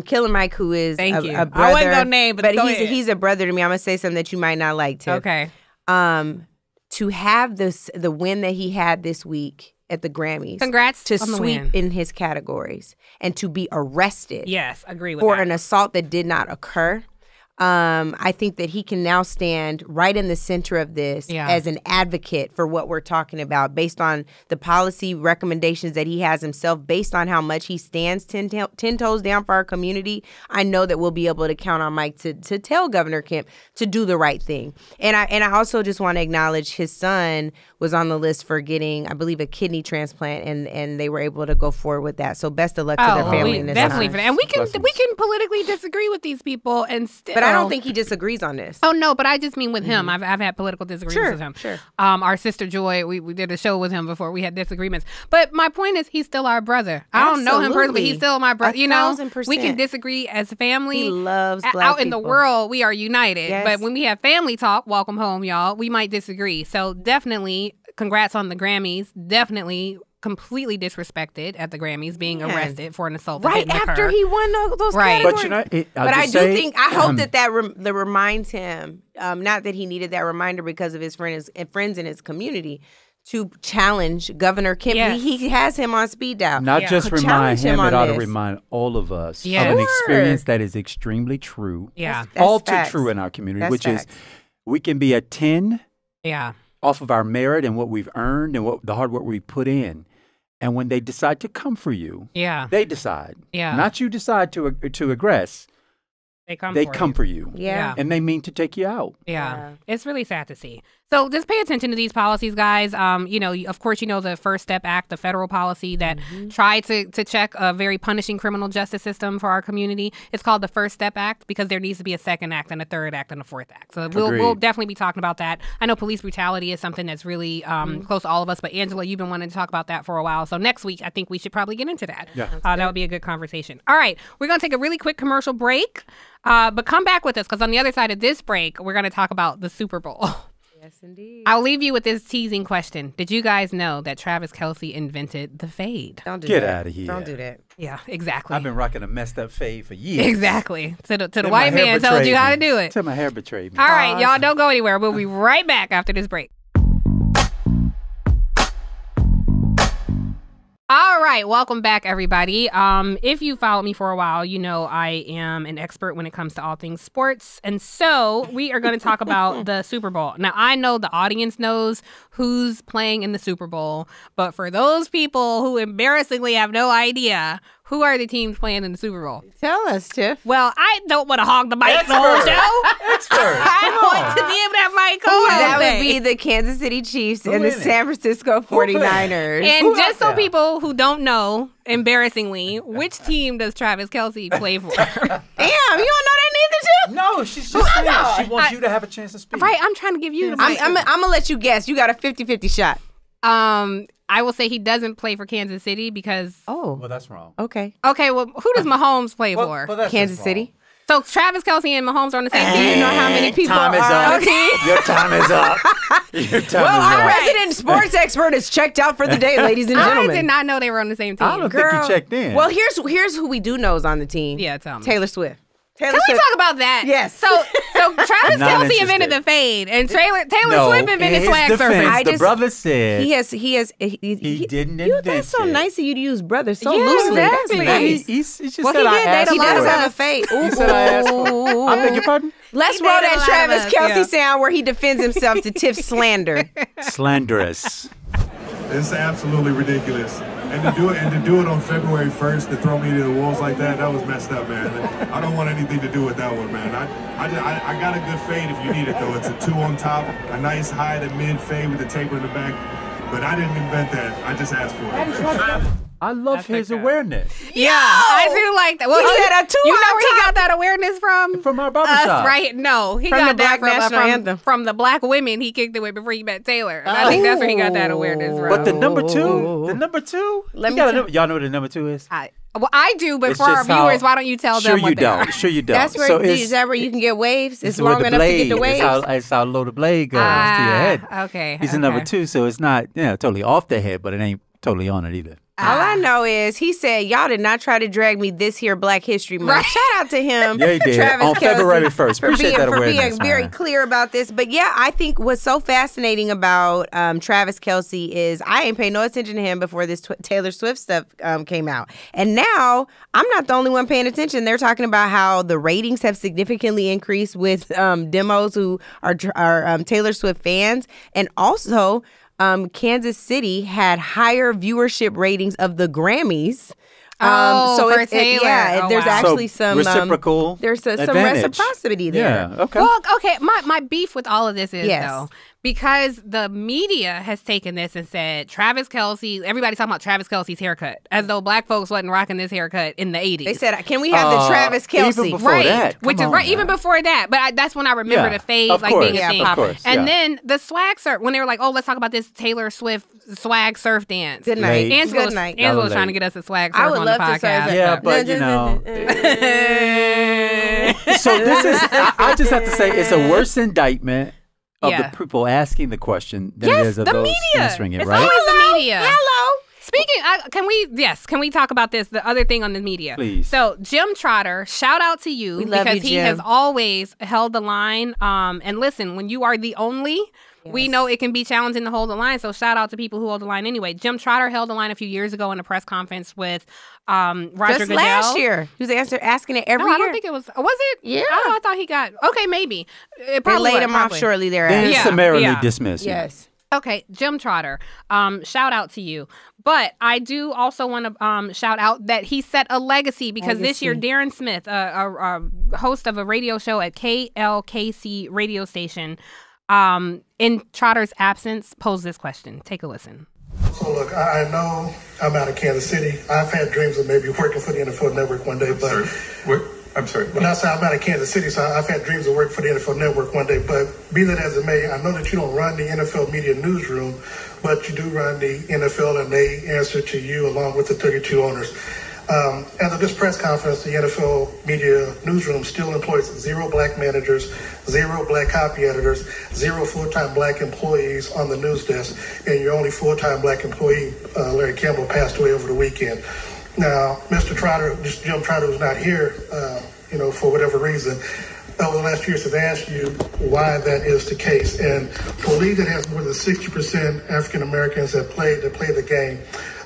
Killer Mike, who is a brother. I wasn't going to name, but he's a brother to me. I'm going to say something that you might not like, Tiff. Okay. To have the win that he had this week at the Grammys. Congrats to on the sweep win. in his categories and to be arrested. Yes, agree with for that. an assault that did not occur. I think that he can now stand right in the center of this as an advocate for what we're talking about based on the policy recommendations that he has himself, based on how much he stands 10 toes down for our community. I know that we'll be able to count on Mike to tell Governor Kemp to do the right thing. And I also just want to acknowledge his son was on the list for getting, I believe, a kidney transplant, and they were able to go forward with that. So best of luck to their family in this definitely time. For that. And we can politically disagree with these people and still. But I don't think he disagrees on this. Oh no, but I just mean with him. I've had political disagreements with him. Sure. Our sister Joy, we did a show with him before. We had disagreements. But my point is, he's still our brother. I don't know him personally, but he's still my brother. 1,000%. We can disagree as family. He loves Black out in people. the world. We are united. Yes. But when we have family talk, welcome home, y'all. We might disagree. So definitely, congrats on the Grammys. Definitely. Completely disrespected at the Grammys, being arrested for an assault. Right after he won those categories. But I hope that reminds him, not that he needed that reminder because of his friends and his community, to challenge Governor Kemp. Yes. He has him on speed dial. Not just Challenge remind him, on it ought to this. remind all of us Yes. of an Sure. experience that is extremely true. Yeah. That's all too facts. true in our community, That's which facts. is we can be a 10 Yeah. off of our merit and what we've earned and what the hard work we put in. And when they decide to come for you, Yeah. they decide. Yeah. Not you decide to aggress. They come They for come you. for you. Yeah. And they mean to take you out. Yeah. It's really sad to see. So just pay attention to these policies, guys. Of course, the First Step Act, the federal policy that tried to check a very punishing criminal justice system for our community. It's called the First Step Act because there needs to be a second act and a third act and a fourth act. So we'll definitely be talking about that. I know police brutality is something that's really close to all of us. But Angela, you've been wanting to talk about that for a while. So next week, I think we should probably get into that. Yeah. That would be a good conversation. All right. We're going to take a really quick commercial break. But come back with us because on the other side of this break, we're going to talk about the Super Bowl. Yes, indeed. I'll leave you with this teasing question. Did you guys know that Travis Kelce invented the fade? Don't do Get that. out of here. Don't do that. Yeah, exactly. I've been rocking a messed up fade for years. Exactly. To the Till white my hair man told you betrayed how to me. do it. Till my hair betrayed me. All right, y'all don't go anywhere. We'll be right back after this break. All right, welcome back, everybody. If you followed me for a while, you know I am an expert when it comes to all things sports. And so we are going to talk about the Super Bowl. Now, I know the audience knows who's playing in the Super Bowl, but for those people who embarrassingly have no idea, who are the teams playing in the Super Bowl? Tell us, Tiff. Well, I don't want to hog the mic the whole show. Expert. I want to be able to have my co-host. That say. would be the Kansas City Chiefs Who and the in it? San Francisco 49ers. And Who just out so there? people who don't know, embarrassingly, which team does Travis Kelce play for? Damn, you don't know that neither, too? No, she's just saying she wants you to have a chance to speak. Right, I'm trying to give you the mic. I'm going to let you guess. You got a 50-50 shot. I will say he doesn't play for Kansas City because... Oh, Well, that's wrong. okay. Okay, well, who does Mahomes play for? Well, that's Kansas just City. So Travis Kelce and Mahomes are on the same Do team? you know how many people Time is are up. on the team? Your time is up. Your time Well, is our up. resident sports expert is checked out for the day, ladies and I gentlemen. did not know they were on the same team. I don't think you checked in. Well, here's who we do know is on the team. Yeah, tell me. Taylor Swift. Can we talk about that? Yes. So Travis Not Kelce interested. invented the fade, and Taylor no, Swift invented in his swag defense, surfing. the brother said He didn't You, invent that's so it. nice of you to use brother so Yeah, loosely. exactly. That's nice. He just Well, said he I did asked date a He lot for does of it. have a us. fade. He said I asked for it. I beg your pardon? Let's He roll dated a that lot of Travis us, Kelce yeah. sound where he defends himself to Tiff's slander. Slanderous. It's absolutely ridiculous. And to do it on February 1st, to throw me to the wolves like that was messed up, man. I don't want anything to do with that one, man. I got a good fade if you need it, though. It's a 2 on top, a nice high to mid fade with the taper in the back. But I didn't invent that. I just asked for it. I love his awareness. Yeah, I do like that. Well, He said a two You on know where he top. got that awareness from? From our barbershop. Us, right? No, he From got the that Black National Anthem. from the black women he kicked it with before he met Taylor. And I think that's where he got that awareness from. But the number two, Let me y'all know what the number 2 is? I do, but It's for our just how- viewers, why don't you tell Sure them what you they are? don't. Sure you don't. That's where so is that where you can get waves? It's long where the enough to blade, get the waves. It's how low the blade goes to your head. Okay. He's a number 2, so it's not totally off the head, but it ain't totally on it either. All I know is he said, y'all did not try to drag me this here Black History Month. Right. Shout out to him. Yeah, he did. Travis On Kelce, February 1st. Appreciate that for being awareness, very man. clear about this. But yeah, I think what's so fascinating about Travis Kelce is I ain't paying no attention to him before this Taylor Swift stuff came out. And now I'm not the only one paying attention. They're talking about how the ratings have significantly increased with demos who are Taylor Swift fans. And also, Kansas City had higher viewership ratings of the Grammys. For Taylor. Yeah, Oh, there's wow. actually So some reciprocal there's some advantage. reciprocity there. Yeah, okay. Well, okay, my beef with all of this is, Yes. though, because the media has taken this and said, Travis Kelce, everybody's talking about Travis Kelce's haircut, as though black folks wasn't rocking this haircut in the 80s. They said, "Can we have the Travis Kelce?" even before Right, that. which Come is on right, now. even before that. But that's when I remember Yeah, the fade of like course, being a thing. of course, And yeah. then the swag surf, when they were like, oh, let's talk about this Taylor Swift swag surf dance. Good night. Late. Angela's, Good night. Angela's Late. trying to get us a swag surf I would on love the to podcast. say Yeah, but so this is, I just have to say, it's a worse indictment of Yeah. the people asking the question than it Yes, is of the those media. answering it, It's right? always the media. Hello. Speaking, can we talk about this? The other thing on the media, Please. So Jim Trotter, shout out to you We love because you, he Jim. has always held the line. And listen, when you are the only We know it can be challenging to hold the line, so shout out to people who hold the line anyway. Jim Trotter held the line a few years ago in a press conference with Roger Goodell. Last year. He was asking it every year. I don't think it was. Was it? Yeah. I thought he got. Okay, maybe. It they laid him off shortly thereafter. Then summarily dismissed. Yes. Okay, Jim Trotter, shout out to you. But I do also want to shout out that he set a legacy because this year Darren Smith, a host of a radio show at KLKC radio station, in Trotter's absence, posed this question. Take a listen. So look, I know I'm out of Kansas City. I've had dreams of maybe working for the NFL Network one day, but... I'm sorry. When I say I'm out of Kansas City, so I've had dreams of working for the NFL Network one day. But be that as it may, I know that you don't run the NFL media newsroom, but you do run the NFL, and they answer to you along with the 32 owners. As of this press conference, the NFL media newsroom still employs 0 black managers, 0 black copy editors, 0 full-time black employees on the news desk, and your only full-time black employee, Larry Campbell, passed away over the weekend. Now, Mr. Trotter, Jim Trotter, was not here, for whatever reason. Over the last years, have asked you why that is the case. And for a league that has more than 60% African Americans that play the game,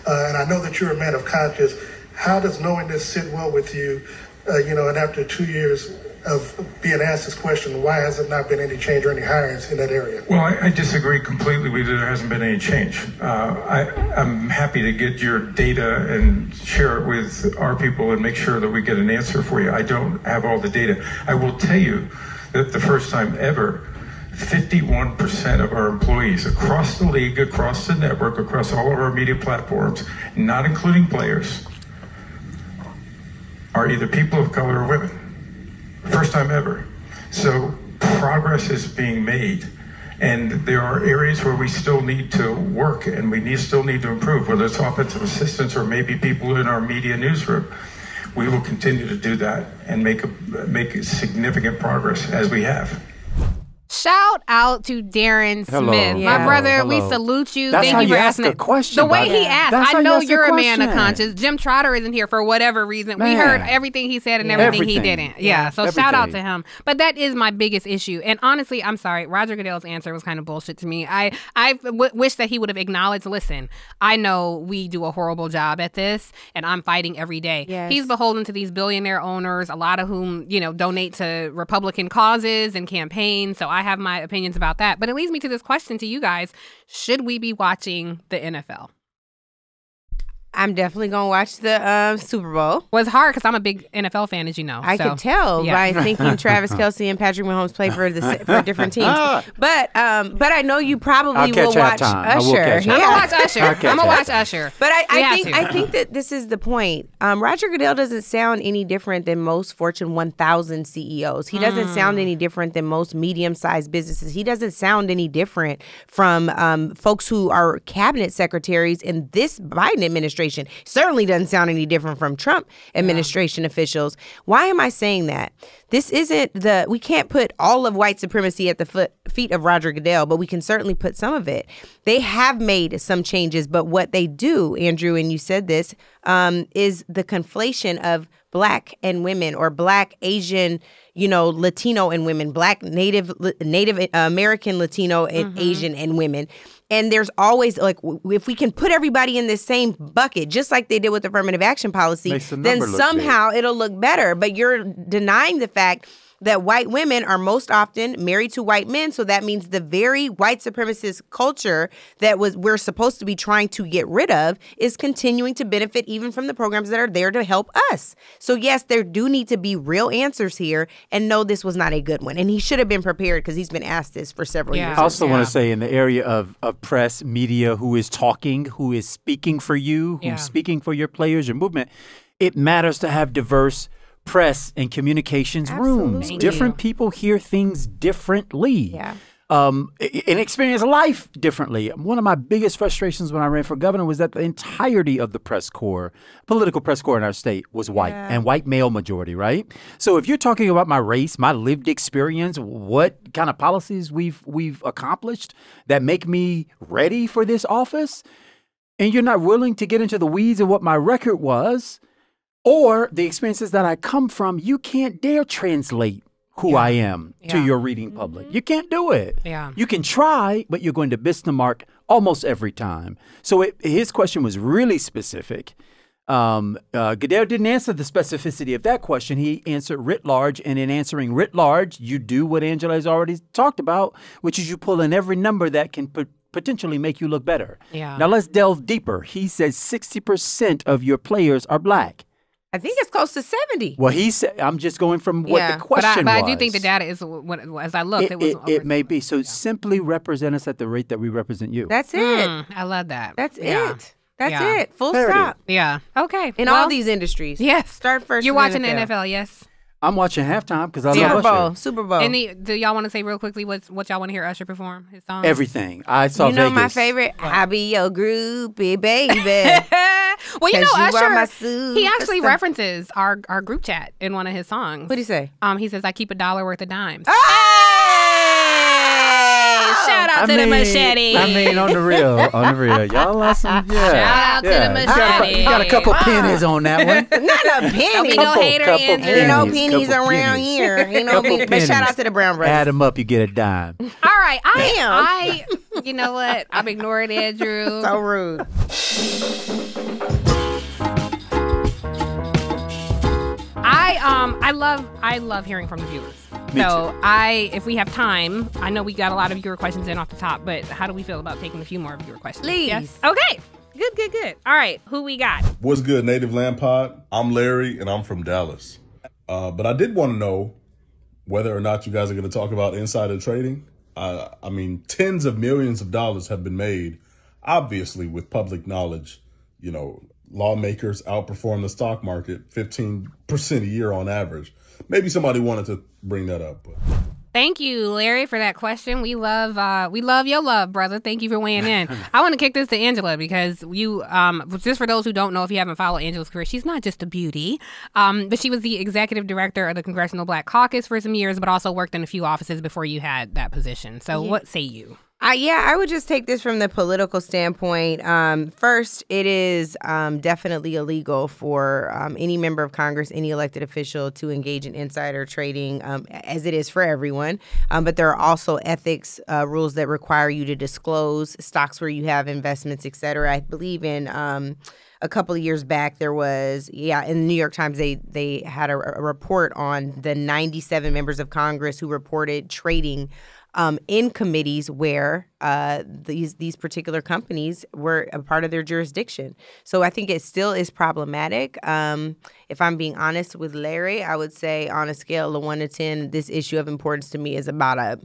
and I know that you're a man of conscience, how does knowing this sit well with you, and after 2 years of being asked this question, why has it not been any change or any hirings in that area? Well, I disagree completely with you. There hasn't been any change. I'm happy to get your data and share it with our people and make sure that we get an answer for you. I don't have all the data. I will tell you that the first time ever, 51% of our employees across the league, across the network, across all of our media platforms, not including players, are either people of color or women. First time ever. So progress is being made, and there are areas where we still need to work and still need to improve, whether it's offensive assistants or maybe people in our media newsroom. We will continue to do that and make significant progress as we have. Shout out to Darren Smith. My brother, we salute you. That's Thank how you for ask asking a it. question. The way he asked, I know you're a man of question. conscience. Jim Trotter isn't here for whatever reason. We heard everything he said and everything he didn't. Yeah, so shout out to him. But that is my biggest issue. And honestly, I'm sorry, Roger Goodell's answer was kind of bullshit to me. I wish that he would have acknowledged, listen, I know we do a horrible job at this, and I'm fighting every day. Yes. He's beholden to these billionaire owners, a lot of whom, donate to Republican causes and campaigns. So I have my opinions about that. But it leads me to this question to you guys. Should we be watching the NFL? I'm definitely going to watch the Super Bowl. Well, it's hard because I'm a big NFL fan, as you know. I could tell by thinking Travis Kelce and Patrick Mahomes play for different teams. But I know you probably will watch Usher. I'm going to watch Usher. I'm going to watch Usher. But I think that this is the point. Roger Goodell doesn't sound any different than most Fortune 1000 CEOs. He doesn't sound any different than most medium-sized businesses. He doesn't sound any different from folks who are cabinet secretaries in this Biden administration. Certainly doesn't sound any different from Trump administration officials. Why am I saying that? This isn't we can't put all of white supremacy at the feet of Roger Goodell, but we can certainly put some of it. They have made some changes, but what they do, Andrew, and you said this, is the conflation of Black and women, or Black, Asian, Latino and women, Black, Native American, Latino, and Asian and women. And there's always, if we can put everybody in the same bucket, just like they did with affirmative action policy, then somehow it'll look better. But you're denying the fact that white women are most often married to white men. So that means the very white supremacist culture that we're supposed to be trying to get rid of is continuing to benefit even from the programs that are there to help us. So yes, there do need to be real answers here. And no, this was not a good one. And he should have been prepared because he's been asked this for several years. I also want to say, in the area of press, media, who is talking, who is speaking for you, who's speaking for your players, your movement, it matters to have diverse press and communications rooms. Different people hear things differently. And experience life differently. One of my biggest frustrations when I ran for governor was that the entirety of the press corps, political press corps in our state, was white and white male majority, right? So if you're talking about my race, my lived experience, what kind of policies we've accomplished that make me ready for this office, and you're not willing to get into the weeds of what my record was, or the experiences that I come from, you can't dare translate who I am to your reading public. You can't do it. Yeah. You can try, but you're going to miss the mark almost every time. So his question was really specific. Goodell didn't answer the specificity of that question. He answered writ large, and in answering writ large, you do what Angela has already talked about, which is you pull in every number that can potentially make you look better. Yeah. Now let's delve deeper. He says 60% of your players are black. I think it's close to 70. Well, he said, I'm just going from what the question but was. I do think the data is, as I looked, it may be. So simply represent us at the rate that we represent you. That's it. I love that. That's it. That's it. Full Clarity. stop. Yeah. Okay. In all these industries. Yes. Start first. You're watching the NFL, yes? I'm watching halftime because I love Usher. Super Bowl. Do y'all want to say real quickly what y'all want to hear Usher perform? His song? Everything. I saw Vegas. my favorite? I be your groupie, baby. Well, you know, Usher, he actually references our group chat in one of his songs. What'd he say? He says, I keep $1 worth of dimes. Hey! Shout out to the machete. I mean, on the real. Y'all are some, Shout out to the machete. You got a couple pennies on that one. Not a penny. Don't be no hater, Andrew. Ain't no pennies around here. Ain't no pennies. But shout out to the Brown Brothers. Add them up, you get a dime. All right. I you know what? I'm ignoring Andrew. So rude. I love hearing from the viewers. If we have time, I know we got a lot of viewer questions in off the top, but how do we feel about taking a few more viewer questions? Please. Yes? Okay. Good. All right, who we got? What's good, Native Land Pod? I'm Larry, and I'm from Dallas. But I did want to know whether or not you guys are going to talk about insider trading. I mean, tens of millions of dollars have been made, obviously, with public knowledge. You know, lawmakers outperform the stock market 15% a year on average. Maybe somebody wanted to bring that up. But. Thank you, Larry, for that question. We love your love, brother. Thank you for weighing in. I want to kick this to Angela because you, just for those who don't know, if you haven't followed Angela's career, she's not just a beauty, but she was the executive director of the Congressional Black Caucus for some years, but also worked in a few offices before you had that position. So what say you? I would just take this from the political standpoint. First, it is definitely illegal for any member of Congress, any elected official to engage in insider trading, as it is for everyone. But there are also ethics rules that require you to disclose stocks where you have investments, et cetera. I believe in a couple of years back, there was, in the New York Times, they had a report on the 97 members of Congress who reported trading in committees where these particular companies were a part of their jurisdiction. So I think it still is problematic. If I'm being honest with Larry, I would say on a scale of 1 to 10, this issue of importance to me is about a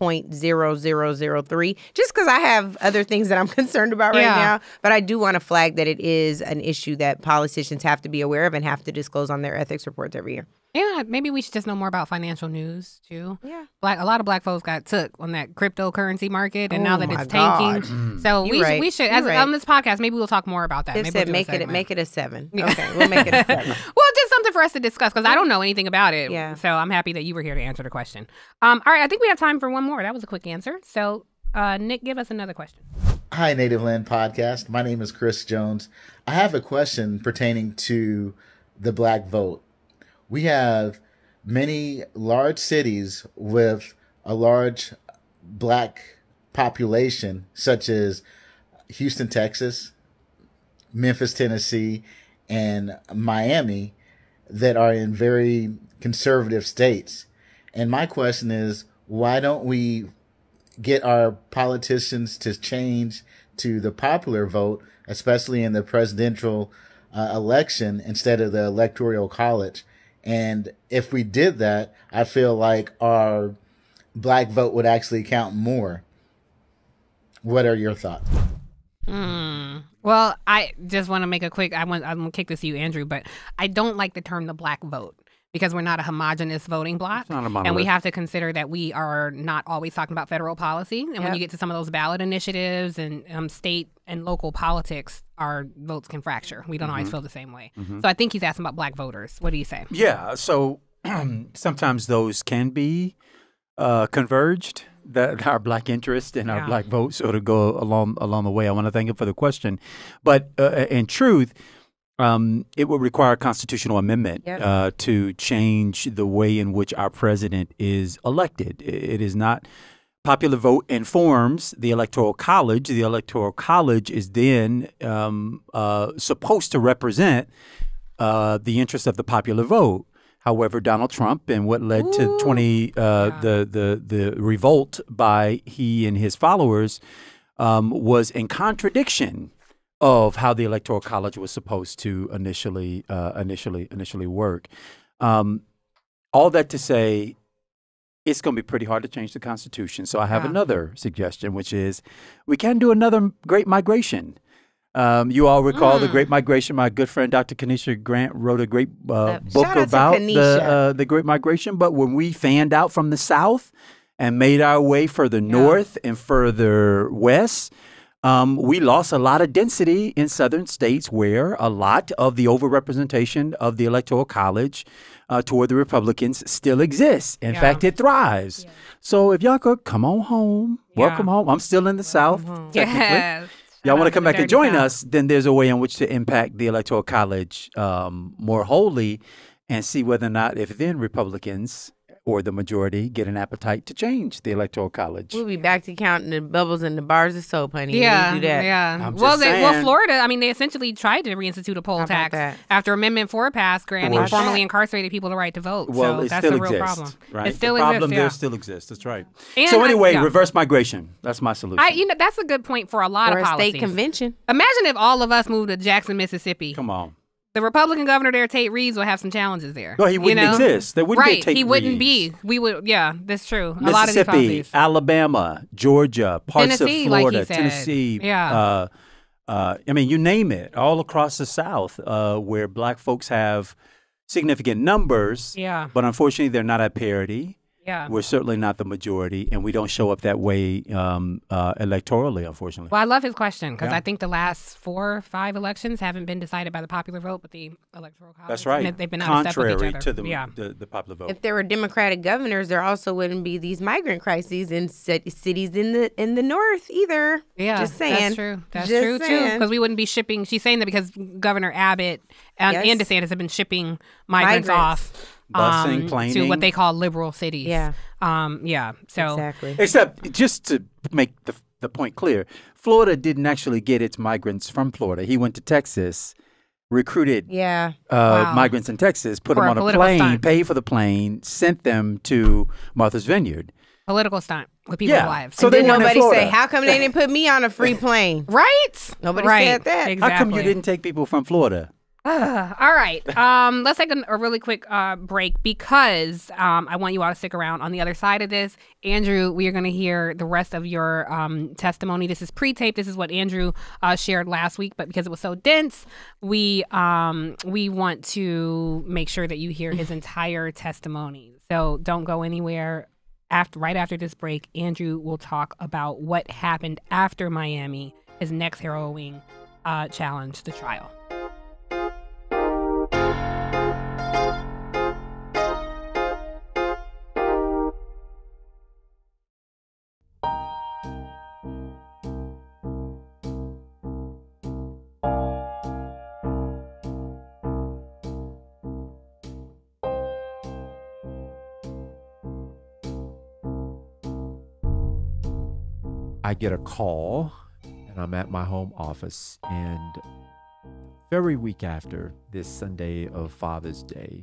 0.0003, just because I have other things that I'm concerned about right now. But I do want to flag that it is an issue that politicians have to be aware of and have to disclose on their ethics reports every year. Yeah, maybe we should just know more about financial news too. Yeah, a lot of black folks got took on that cryptocurrency market, and now that it's tanking, so we should on this podcast maybe we'll talk more about that. Maybe said make it a 7. Okay, we'll make it a 7. Well, just something for us to discuss because I don't know anything about it. Yeah, so I'm happy that you were here to answer the question. All right, I think we have time for one more. That was a quick answer. So, Nick, give us another question. Hi, Native Land Podcast. My name is Chris Jones. I have a question pertaining to the black vote. We have many large cities with a large black population, such as Houston, Texas, Memphis, Tennessee, and Miami, that are in very conservative states. And my question is, why don't we get our politicians to change to the popular vote, especially in the presidential election, instead of the electoral college? And if we did that, I feel like our black vote would actually count more. What are your thoughts? Well, I just want to make a quick, I'm going to kick this to you, Andrew, but I don't like the term the black vote because we're not a homogenous voting bloc. And we have to consider that we are not always talking about federal policy. And when you get to some of those ballot initiatives and state and local politics, our votes can fracture. We don't always feel the same way. So I think he's asking about black voters. What do you say? Yeah, so sometimes those can be converged, that our black interest and our black vote sort of go along the way. I want to thank him for the question. But in truth, it would require a constitutional amendment to change the way in which our president is elected. It is not popular vote informs the Electoral College. The Electoral College is then supposed to represent the interests of the popular vote. However, Donald Trump and what led to the revolt by he and his followers was in contradiction of how the Electoral College was supposed to initially work. All that to say, it's going to be pretty hard to change the Constitution. So I have another suggestion, which is we can do another Great Migration. You all recall the Great Migration. My good friend Dr. Kanisha Grant wrote a great book about the Great Migration. But when we fanned out from the South and made our way further north and further west, we lost a lot of density in southern states where a lot of the overrepresentation of the Electoral College toward the Republicans still exists. In fact, it thrives. So if y'all could come on home, welcome home. I'm still in the South, technically. Y'all want to come back and join us, then there's a way in which to impact the Electoral College more wholly and see whether or not if then Republicans or the majority get an appetite to change the Electoral College. We'll be back to counting the bubbles in the bars of soap, honey. Yeah, do that. Yeah. Well, Florida, I mean, they essentially tried to reinstitute a poll tax after Amendment 4 passed, granting formerly incarcerated people the right to vote. Well, so that's a real problem. Right? It still the problem exists, there still exists. That's right. And so anyway, reverse migration. That's my solution. That's a good point for a lot of policies. State convention. Imagine if all of us moved to Jackson, Mississippi. Come on. The Republican governor there, Tate Reeves, will have some challenges there. No, he wouldn't exist. There wouldn't be a Tate he wouldn't Reeves. be. We would. Yeah, that's true. Mississippi, a lot of these policies. Alabama, Georgia, parts Tennessee, of Florida, like he said. Tennessee. Yeah. I mean, you name it. All across the South, where Black folks have significant numbers. Yeah. But unfortunately, they're not at parity. Yeah. We're certainly not the majority, and we don't show up that way electorally, unfortunately. Well, I love his question because I think the last 4 or 5 elections haven't been decided by the popular vote, but the Electoral College. That's right. They've been out of step with each other. To the popular vote. If there were Democratic governors, there also wouldn't be these migrant crises in cities in the north either. Yeah, just saying. That's true. That's true too. Because we wouldn't be shipping. She's saying that because Governor Abbott and DeSantis have been shipping migrants off. Busing, planing. To what they call liberal cities. Yeah. So exactly. Except just to make the point clear, Florida didn't actually get its migrants from Florida. He went to Texas, recruited migrants in Texas, put them on a plane, paid for the plane, sent them to Martha's Vineyard. Political stunt with people's lives. So did nobody say, how come they didn't put me on a free plane? Right? Nobody said that. Exactly. How come you didn't take people from Florida? All right. Let's take a really quick break because I want you all to stick around. On the other side of this, Andrew, we are going to hear the rest of your testimony. This is pre-taped. This is what Andrew shared last week, but because it was so dense, we want to make sure that you hear his entire testimony. So don't go anywhere. Right after this break, Andrew will talk about what happened after Miami, his next harrowing challenge, the trial. I get a call, and I'm at my home office, and very week after this Sunday of Father's Day,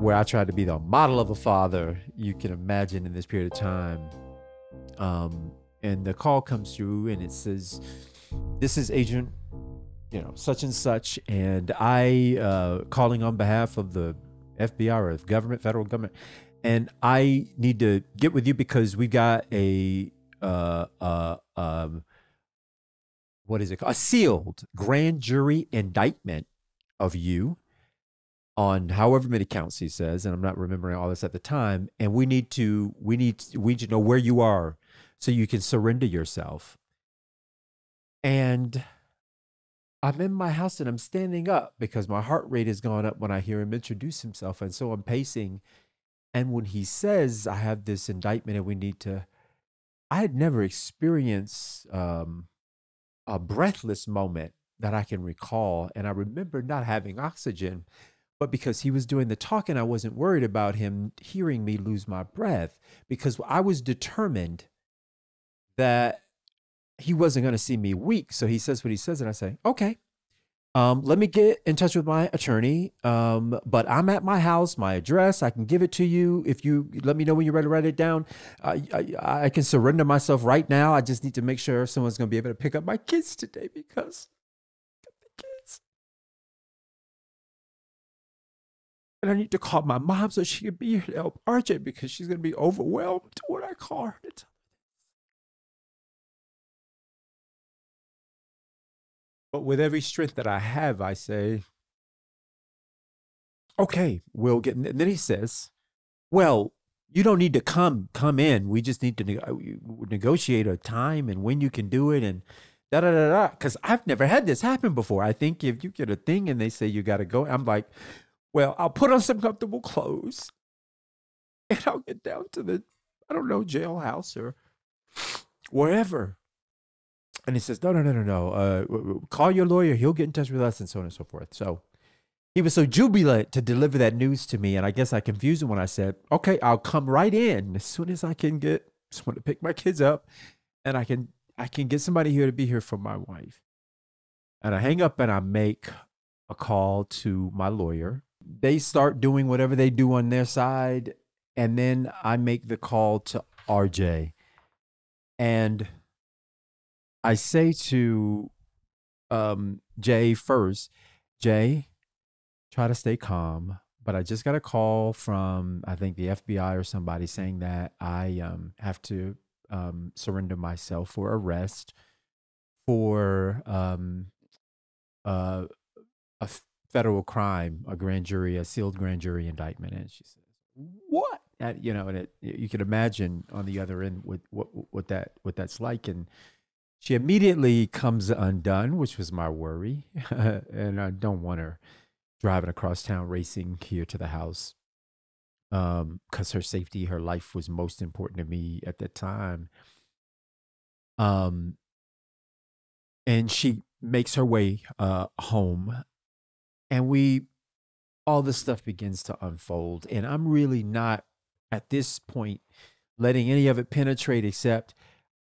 where I tried to be the model of a father you can imagine in this period of time, and the call comes through, and it says, "This is Agent, such and such, and I calling on behalf of the FBI or the government, federal government, and I need to get with you because we've got a what is it called? A sealed grand jury indictment of you on however many counts," he says, and I'm not remembering all this at the time, "and we need to know where you are so you can surrender yourself." And I'm in my house and I'm standing up because my heart rate has gone up when I hear him introduce himself, and so I'm pacing, and when he says, "I have this indictment and we need to," I had never experienced a breathless moment that I can recall. And I remember not having oxygen, but because he was doing the talking, I wasn't worried about him hearing me lose my breath, because I was determined that he wasn't going to see me weak. So he says what he says, and I say, okay, let me get in touch with my attorney. But I'm at my house, my address, I can give it to you. If you let me know when you're ready to write it down, I can surrender myself right now. I just need to make sure someone's going to be able to pick up my kids today, because the kids. And I need to call my mom so she can be here to help RJ, because she's going to be overwhelmed when I call her to tell. But with every strength that I have, I say, okay, we'll get. And then he says, well, you don't need to come in. We just need to negotiate a time and when you can do it, and da-da-da-da. Because I've never had this happen before. I think if you get a thing and they say you got to go, I'm like, well, I'll put on some comfortable clothes and I'll get down to the, I don't know, jailhouse or wherever. And he says, no. Call your lawyer. He'll get in touch with us, and so on and so forth. So he was so jubilant to deliver that news to me. And I guess I confused him when I said, okay, I'll come right in as soon as I can get someone to pick my kids up, and I can get somebody here to be here for my wife. And I hang up and I make a call to my lawyer. They start doing whatever they do on their side. And then I make the call to RJ. And I say to Jay first, Jay, try to stay calm. But I just got a call from, I think, the FBI or somebody saying that I have to surrender myself for arrest for a federal crime, a grand jury, a sealed grand jury indictment. And she says, what? And, and you can imagine on the other end what that's like. And she immediately comes undone, which was my worry. And I don't want her driving across town, racing here to the house, because her safety, her life was most important to me at that time. And she makes her way home, and all this stuff begins to unfold. And I'm really not at this point letting any of it penetrate, except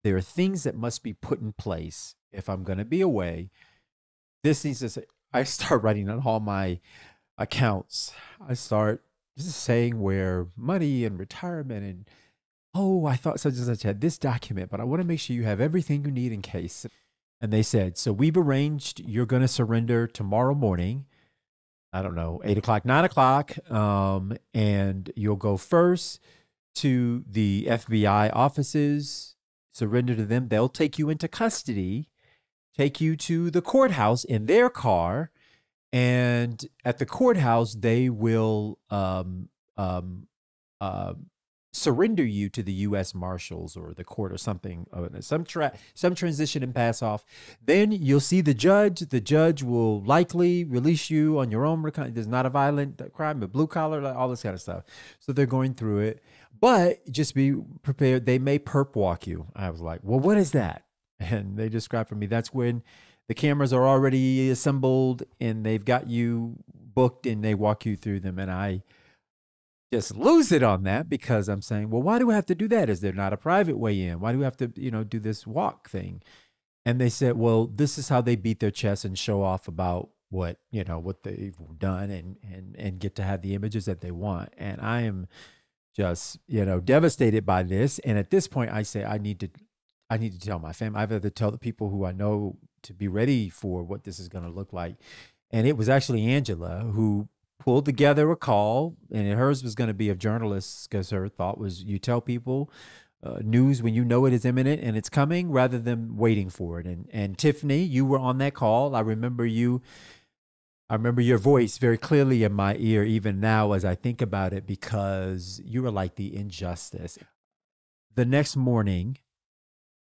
there are things that must be put in place if I'm going to be away. This needs to say, I start writing on all my accounts. I start just saying where money and retirement and, oh, I thought such and such had this document, but I want to make sure you have everything you need in case. And they said, so we've arranged, you're going to surrender tomorrow morning. I don't know, 8 o'clock, 9 o'clock. And you'll go first to the FBI offices, surrender to them. They'll take you into custody, take you to the courthouse in their car. And at the courthouse, they will surrender you to the U.S. Marshals or the court or something, some transition and pass off. Then you'll see the judge. The judge will likely release you on your own. There's not a violent crime, but blue collar, all this kind of stuff. So they're going through it. But just be prepared. They may perp walk you. I was like, well, what is that? And they described for me, that's when the cameras are already assembled and they've got you booked and they walk you through them. And I just lose it on that, because I'm saying, well, why do I have to do that? Is there not a private way in? Why do we have to, do this walk thing? And they said, well, this is how they beat their chest and show off about what they've done and get to have the images that they want. And I am just, devastated by this. And at this point I say, I need to tell my family. I've had to tell the people who I know to be ready for what this is going to look like. And it was actually Angela who pulled together a call, and hers was going to be of journalists, because her thought was, you tell people news when you know it is imminent and it's coming, rather than waiting for it. And Tiffany, you were on that call. I remember your voice very clearly in my ear, even now as I think about it, because you were like the injustice. The next morning,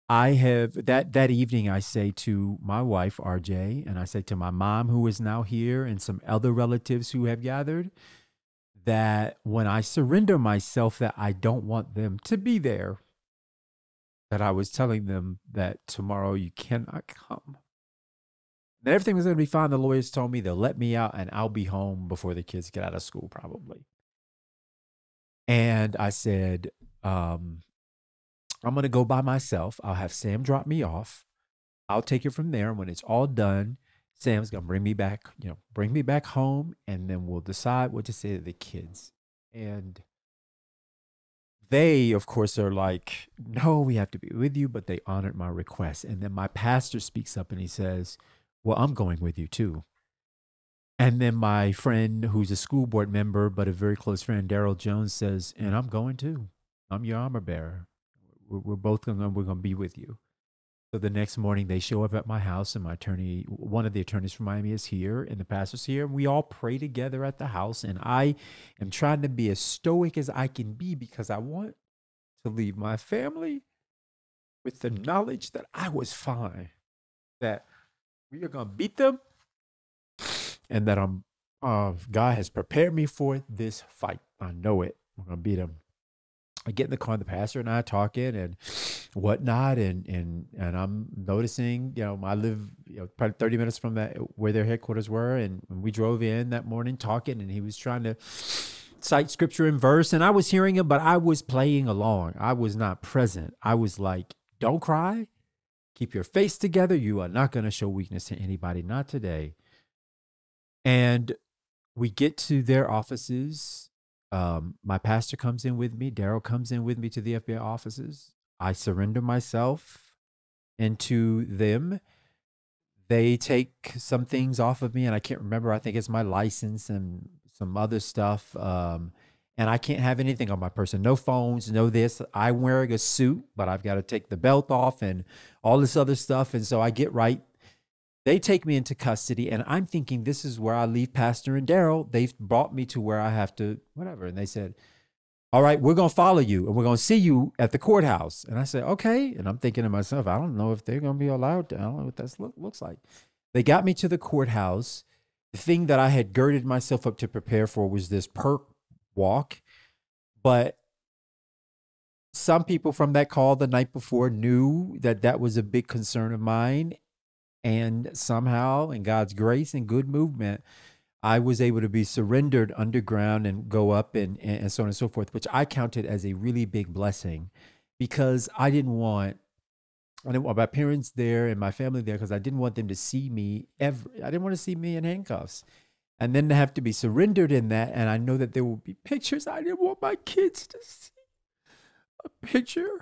that evening, I say to my wife, RJ, and I say to my mom, who is now here, and some other relatives who have gathered, that when I surrender myself, that I don't want them to be there. That I was telling them that tomorrow you cannot come. Then everything was going to be fine. The lawyers told me they'll let me out and I'll be home before the kids get out of school probably. And I said, I'm going to go by myself. I'll have Sam drop me off. I'll take it from there. When it's all done, Sam's going to bring me back home, and then we'll decide what to say to the kids. And they, of course, are like, no, we have to be with you, but they honored my request. And then my pastor speaks up and he says, well, I'm going with you too. And then my friend, who's a school board member, but a very close friend, Daryl Jones, says, and I'm going too. I'm your armor bearer. We're both going to be with you. So the next morning they show up at my house, and my attorney, one of the attorneys from Miami, is here, and the pastor's here, and we all pray together at the house. And I am trying to be as stoic as I can be because I want to leave my family with the knowledge that I was fine, that we are going to beat them, and that God has prepared me for this fight. I know it. We're going to beat them. I get in the car, the pastor and I are talking and whatnot, and I'm noticing, I live, probably 30 minutes from where their headquarters were, and we drove in that morning talking, and he was trying to cite scripture and verse, and I was hearing him, but I was playing along. I was not present. I was like, don't cry. Keep your face together. You are not going to show weakness to anybody, not today. And we get to their offices. My pastor comes in with me. Daryl comes in with me to the FBI offices. I surrender myself into them. They take some things off of me, and I can't remember. I think it's my license and some other stuff. And I can't have anything on my person. No phones, no this. I'm wearing a suit, but I've got to take the belt off and all this other stuff. And so I get right. They take me into custody, and I'm thinking this is where I leave Pastor and Daryl. They've brought me to where I have to, whatever. And they said, all right, we're going to follow you, and we're going to see you at the courthouse. And I said, okay. And I'm thinking to myself, I don't know if they're going to be allowed to. I don't know what that looks like. They got me to the courthouse. The thing that I had girded myself up to prepare for was this perk walk. But some people from that call the night before knew that that was a big concern of mine. And somehow, in God's grace and good movement, I was able to be surrendered underground and go up and so on and so forth, which I counted as a really big blessing, because I didn't want my parents there and my family there, because I didn't want them to see me ever. I didn't want to see me in handcuffs. And then to have to be surrendered in that, and I know that there will be pictures. I didn't want my kids to see a picture.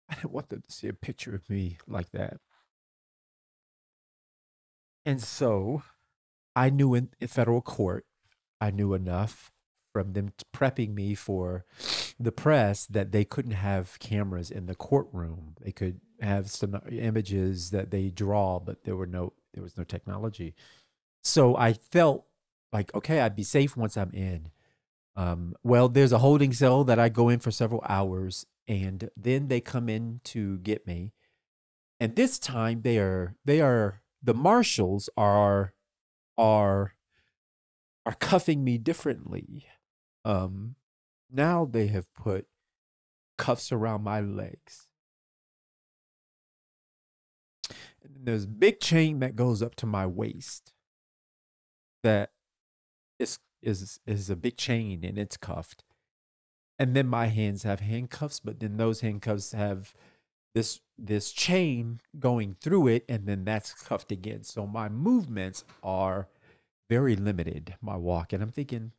I didn't want them to see a picture of me like that. And so I knew in federal court, I knew enough from them prepping me for the press that they couldn't have cameras in the courtroom. They could have some images that they draw, but there was no technology. So I felt like, okay, I'd be safe once I'm in. Well, there's a holding cell that I go in for several hours, and then they come in to get me. And this time the marshals are cuffing me differently. Now they have put cuffs around my legs. And there's a big chain that goes up to my waist that is a big chain, and it's cuffed. And then my hands have handcuffs, but then those handcuffs have this chain going through it, and then that's cuffed again. So my movements are very limited, my walk. And I'm thinking,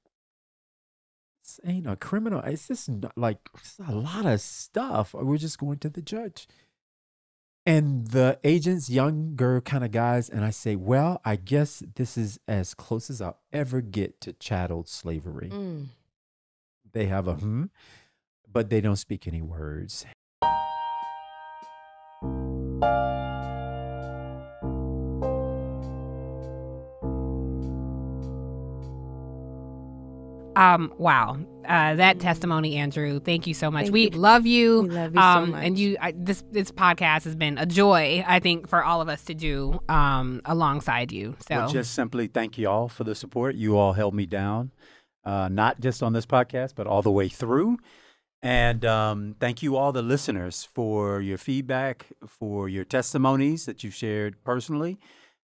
this ain't a criminal. It's just it's a lot of stuff. We're just going to the judge. And the agents, younger kind of guys, and I say, well, I guess this is as close as I'll ever get to chattel slavery. They have a but they don't speak any words. Wow. That testimony, Andrew. Thank you so much. We love you. We love you so much. And this podcast has been a joy, I think, for all of us to do alongside you. So well, just simply thank you all for the support. You all held me down, not just on this podcast, but all the way through. And thank you all the listeners for your feedback, for your testimonies that you've shared personally,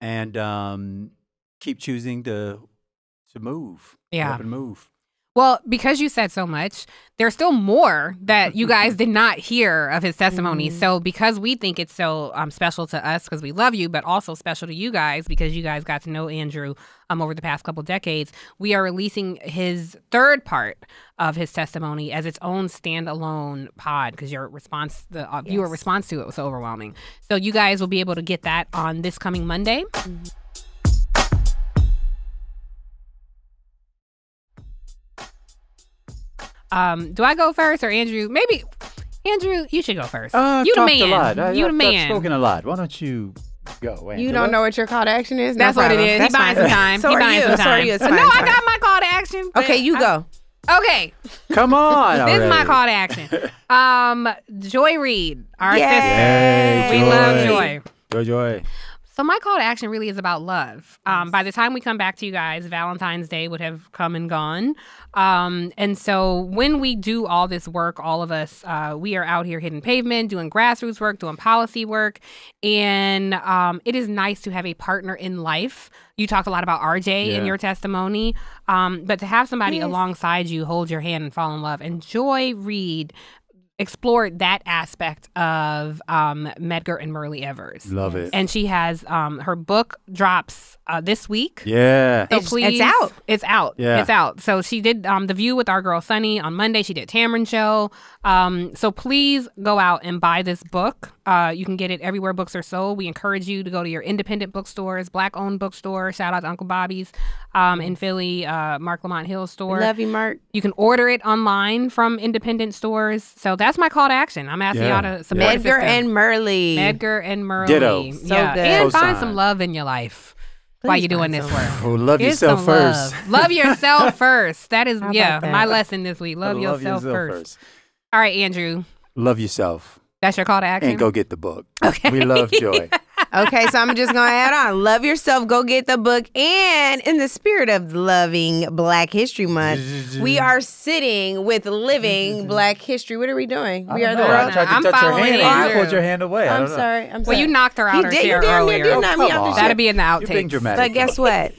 and keep choosing to move. Yeah. Up and move. Well, because you said so much, there's still more that you guys did not hear of his testimony. So because we think it's so special to us because we love you, but also special to you guys because you guys got to know Andrew over the past couple decades, we are releasing his third part of his testimony as its own standalone pod because your response, the viewer response to it was so overwhelming. So you guys will be able to get that on this coming Monday. Do I go first or Andrew? Maybe Andrew, you should go first. You the man. A lot. You the man. I've spoken a lot. Why don't you go? Angela? You don't know what your call to action is? That's what it is. He buying some time. So are you. So are you. No, I got my call to action. Okay, you go. Okay. Come on. This is my call to action. Joy Reid, our sister. Yay, We love Joy. Joy. So my call to action really is about love. By the time we come back to you guys, Valentine's Day would have come and gone. And so when we do all this work, all of us, we are out here hitting pavement, doing grassroots work, doing policy work. And it is nice to have a partner in life. You talked a lot about RJ in your testimony. But to have somebody alongside you, hold your hand and fall in love. And Joy Reid explored that aspect of Medgar and Murley Evers. Love it. And she has her book drops this week. Yeah. So please, it's out. It's out. Yeah. It's out. So she did The View with our girl Sunny on Monday. She did Tamron Show. So please go out and buy this book. You can get it everywhere books are sold. We encourage you to go to your independent bookstores, Black-owned bookstore. Shout out to Uncle Bobby's in Philly, Mark Lamont Hill store. Love you, Mark. You can order it online from independent stores. So that's my call to action. I'm asking y'all to support Medgar and Murley. Medgar and Murley. Ditto. So good. And find Cosign. some love in your life. While you're doing this work. Oh, love Get yourself some first. Love yourself first. That is, that? my lesson this week. Love yourself first. All right, Andrew. Love yourself. That's your call to action? And go get the book. Okay. We love Joy. Okay, so I'm just going to add on. Love yourself. Go get the book. And in the spirit of loving Black History Month, we are sitting with Living Black History. What are we doing? We are the I tried to touch your hand. Andrew. You pulled your hand away. I'm sorry. Well, you knocked her out her chair earlier. You knocked me out the chair. That'll be in the outtakes. You're being dramatic. But guess what?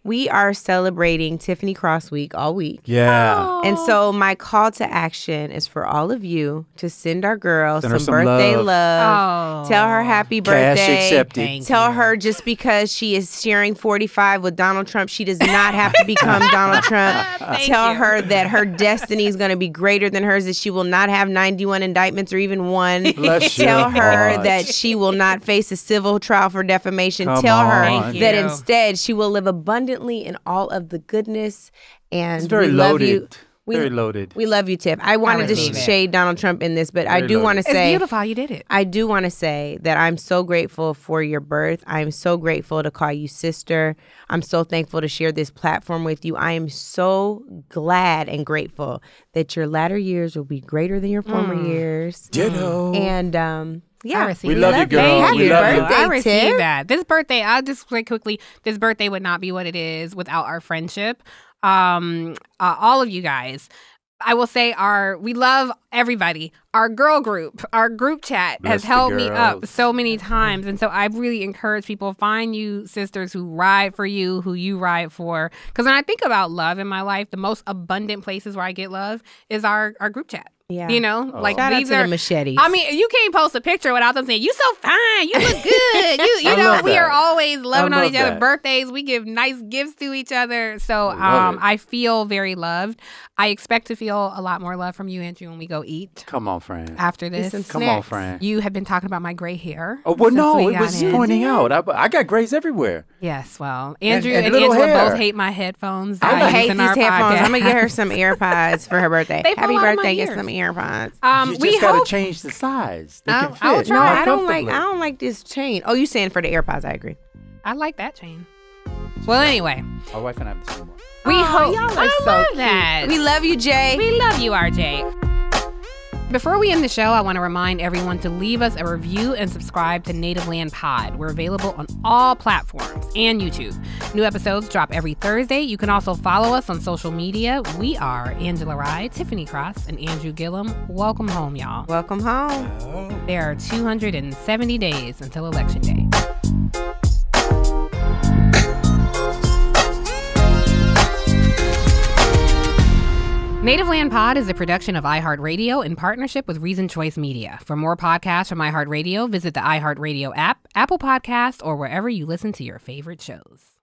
We are celebrating Tiffany Cross Week all week. Yeah. And so my call to action is for all of you to send our girl some birthday love. Tell her happy birthday. Cash accepted. Tell her just because she is sharing 45 with Donald Trump, she does not have to become Donald Trump. Tell her that her destiny is going to be greater than hers, that she will not have 91 indictments or even one. Tell her that she will not face a civil trial for defamation. Tell her that instead she will live abundantly in all of the goodness. And It's very we love loaded. you. Very loaded. We love you, Tiff. I wanted to shade Donald Trump in this, but I do want to say it's beautiful how you did it. I do want to say that I'm so grateful for your birth. I'm so grateful to call you sister. I'm so thankful to share this platform with you. I am so glad and grateful that your latter years will be greater than your former years. Ditto. And yeah, we love you, girl. Happy We love you. birthday, I received Tiff. that. This birthday, I'll just say quickly, this birthday would not be what it is without our friendship. All of you guys. I will say we love everybody. Our girl group, our group chat has held me up so many times. And so I really encourage people, find you sisters who ride for you, who you ride for. Because when I think about love in my life, the most abundant places where I get love is our group chat. Yeah. You know, like Shout out these to are the machetes. I mean, you can't post a picture without them saying, "You so fine, you look good." You know, we are always loving on each other's birthdays. We give nice gifts to each other. So I feel very loved. I expect to feel a lot more love from you, Andrew, when we go eat. Come on, friend. After this, Come on, friend. You have been talking about my gray hair. Oh well, no, it was pointing out. I got grays everywhere. Yes, well, Andrew and little Angela hair. both hate my headphones. I hate these headphones. I'm gonna get her some AirPods for her birthday. Happy fall out of my birthday! Get ears. some AirPods. You just gotta change the size. They can fit. I'll try. No, more I comfortably. don't like this chain. Oh, you saying for the AirPods? I agree. I like that chain. Well, anyway, My wife and I have the same one. we hope. y'all are I so love cute. that. We love you, Jay. We love you, RJ. Before we end the show, I want to remind everyone to leave us a review and subscribe to Native Land Pod. We're available on all platforms and YouTube. New episodes drop every Thursday. You can also follow us on social media. We are Angela Rye, Tiffany Cross, and Andrew Gillum. Welcome home, y'all. Welcome home. There are 270 days until Election Day. Native Land Pod is a production of iHeart Radio in partnership with Reason Choice Media. For more podcasts from iHeart Radio, visit the iHeart Radio app, Apple Podcasts, or wherever you listen to your favorite shows.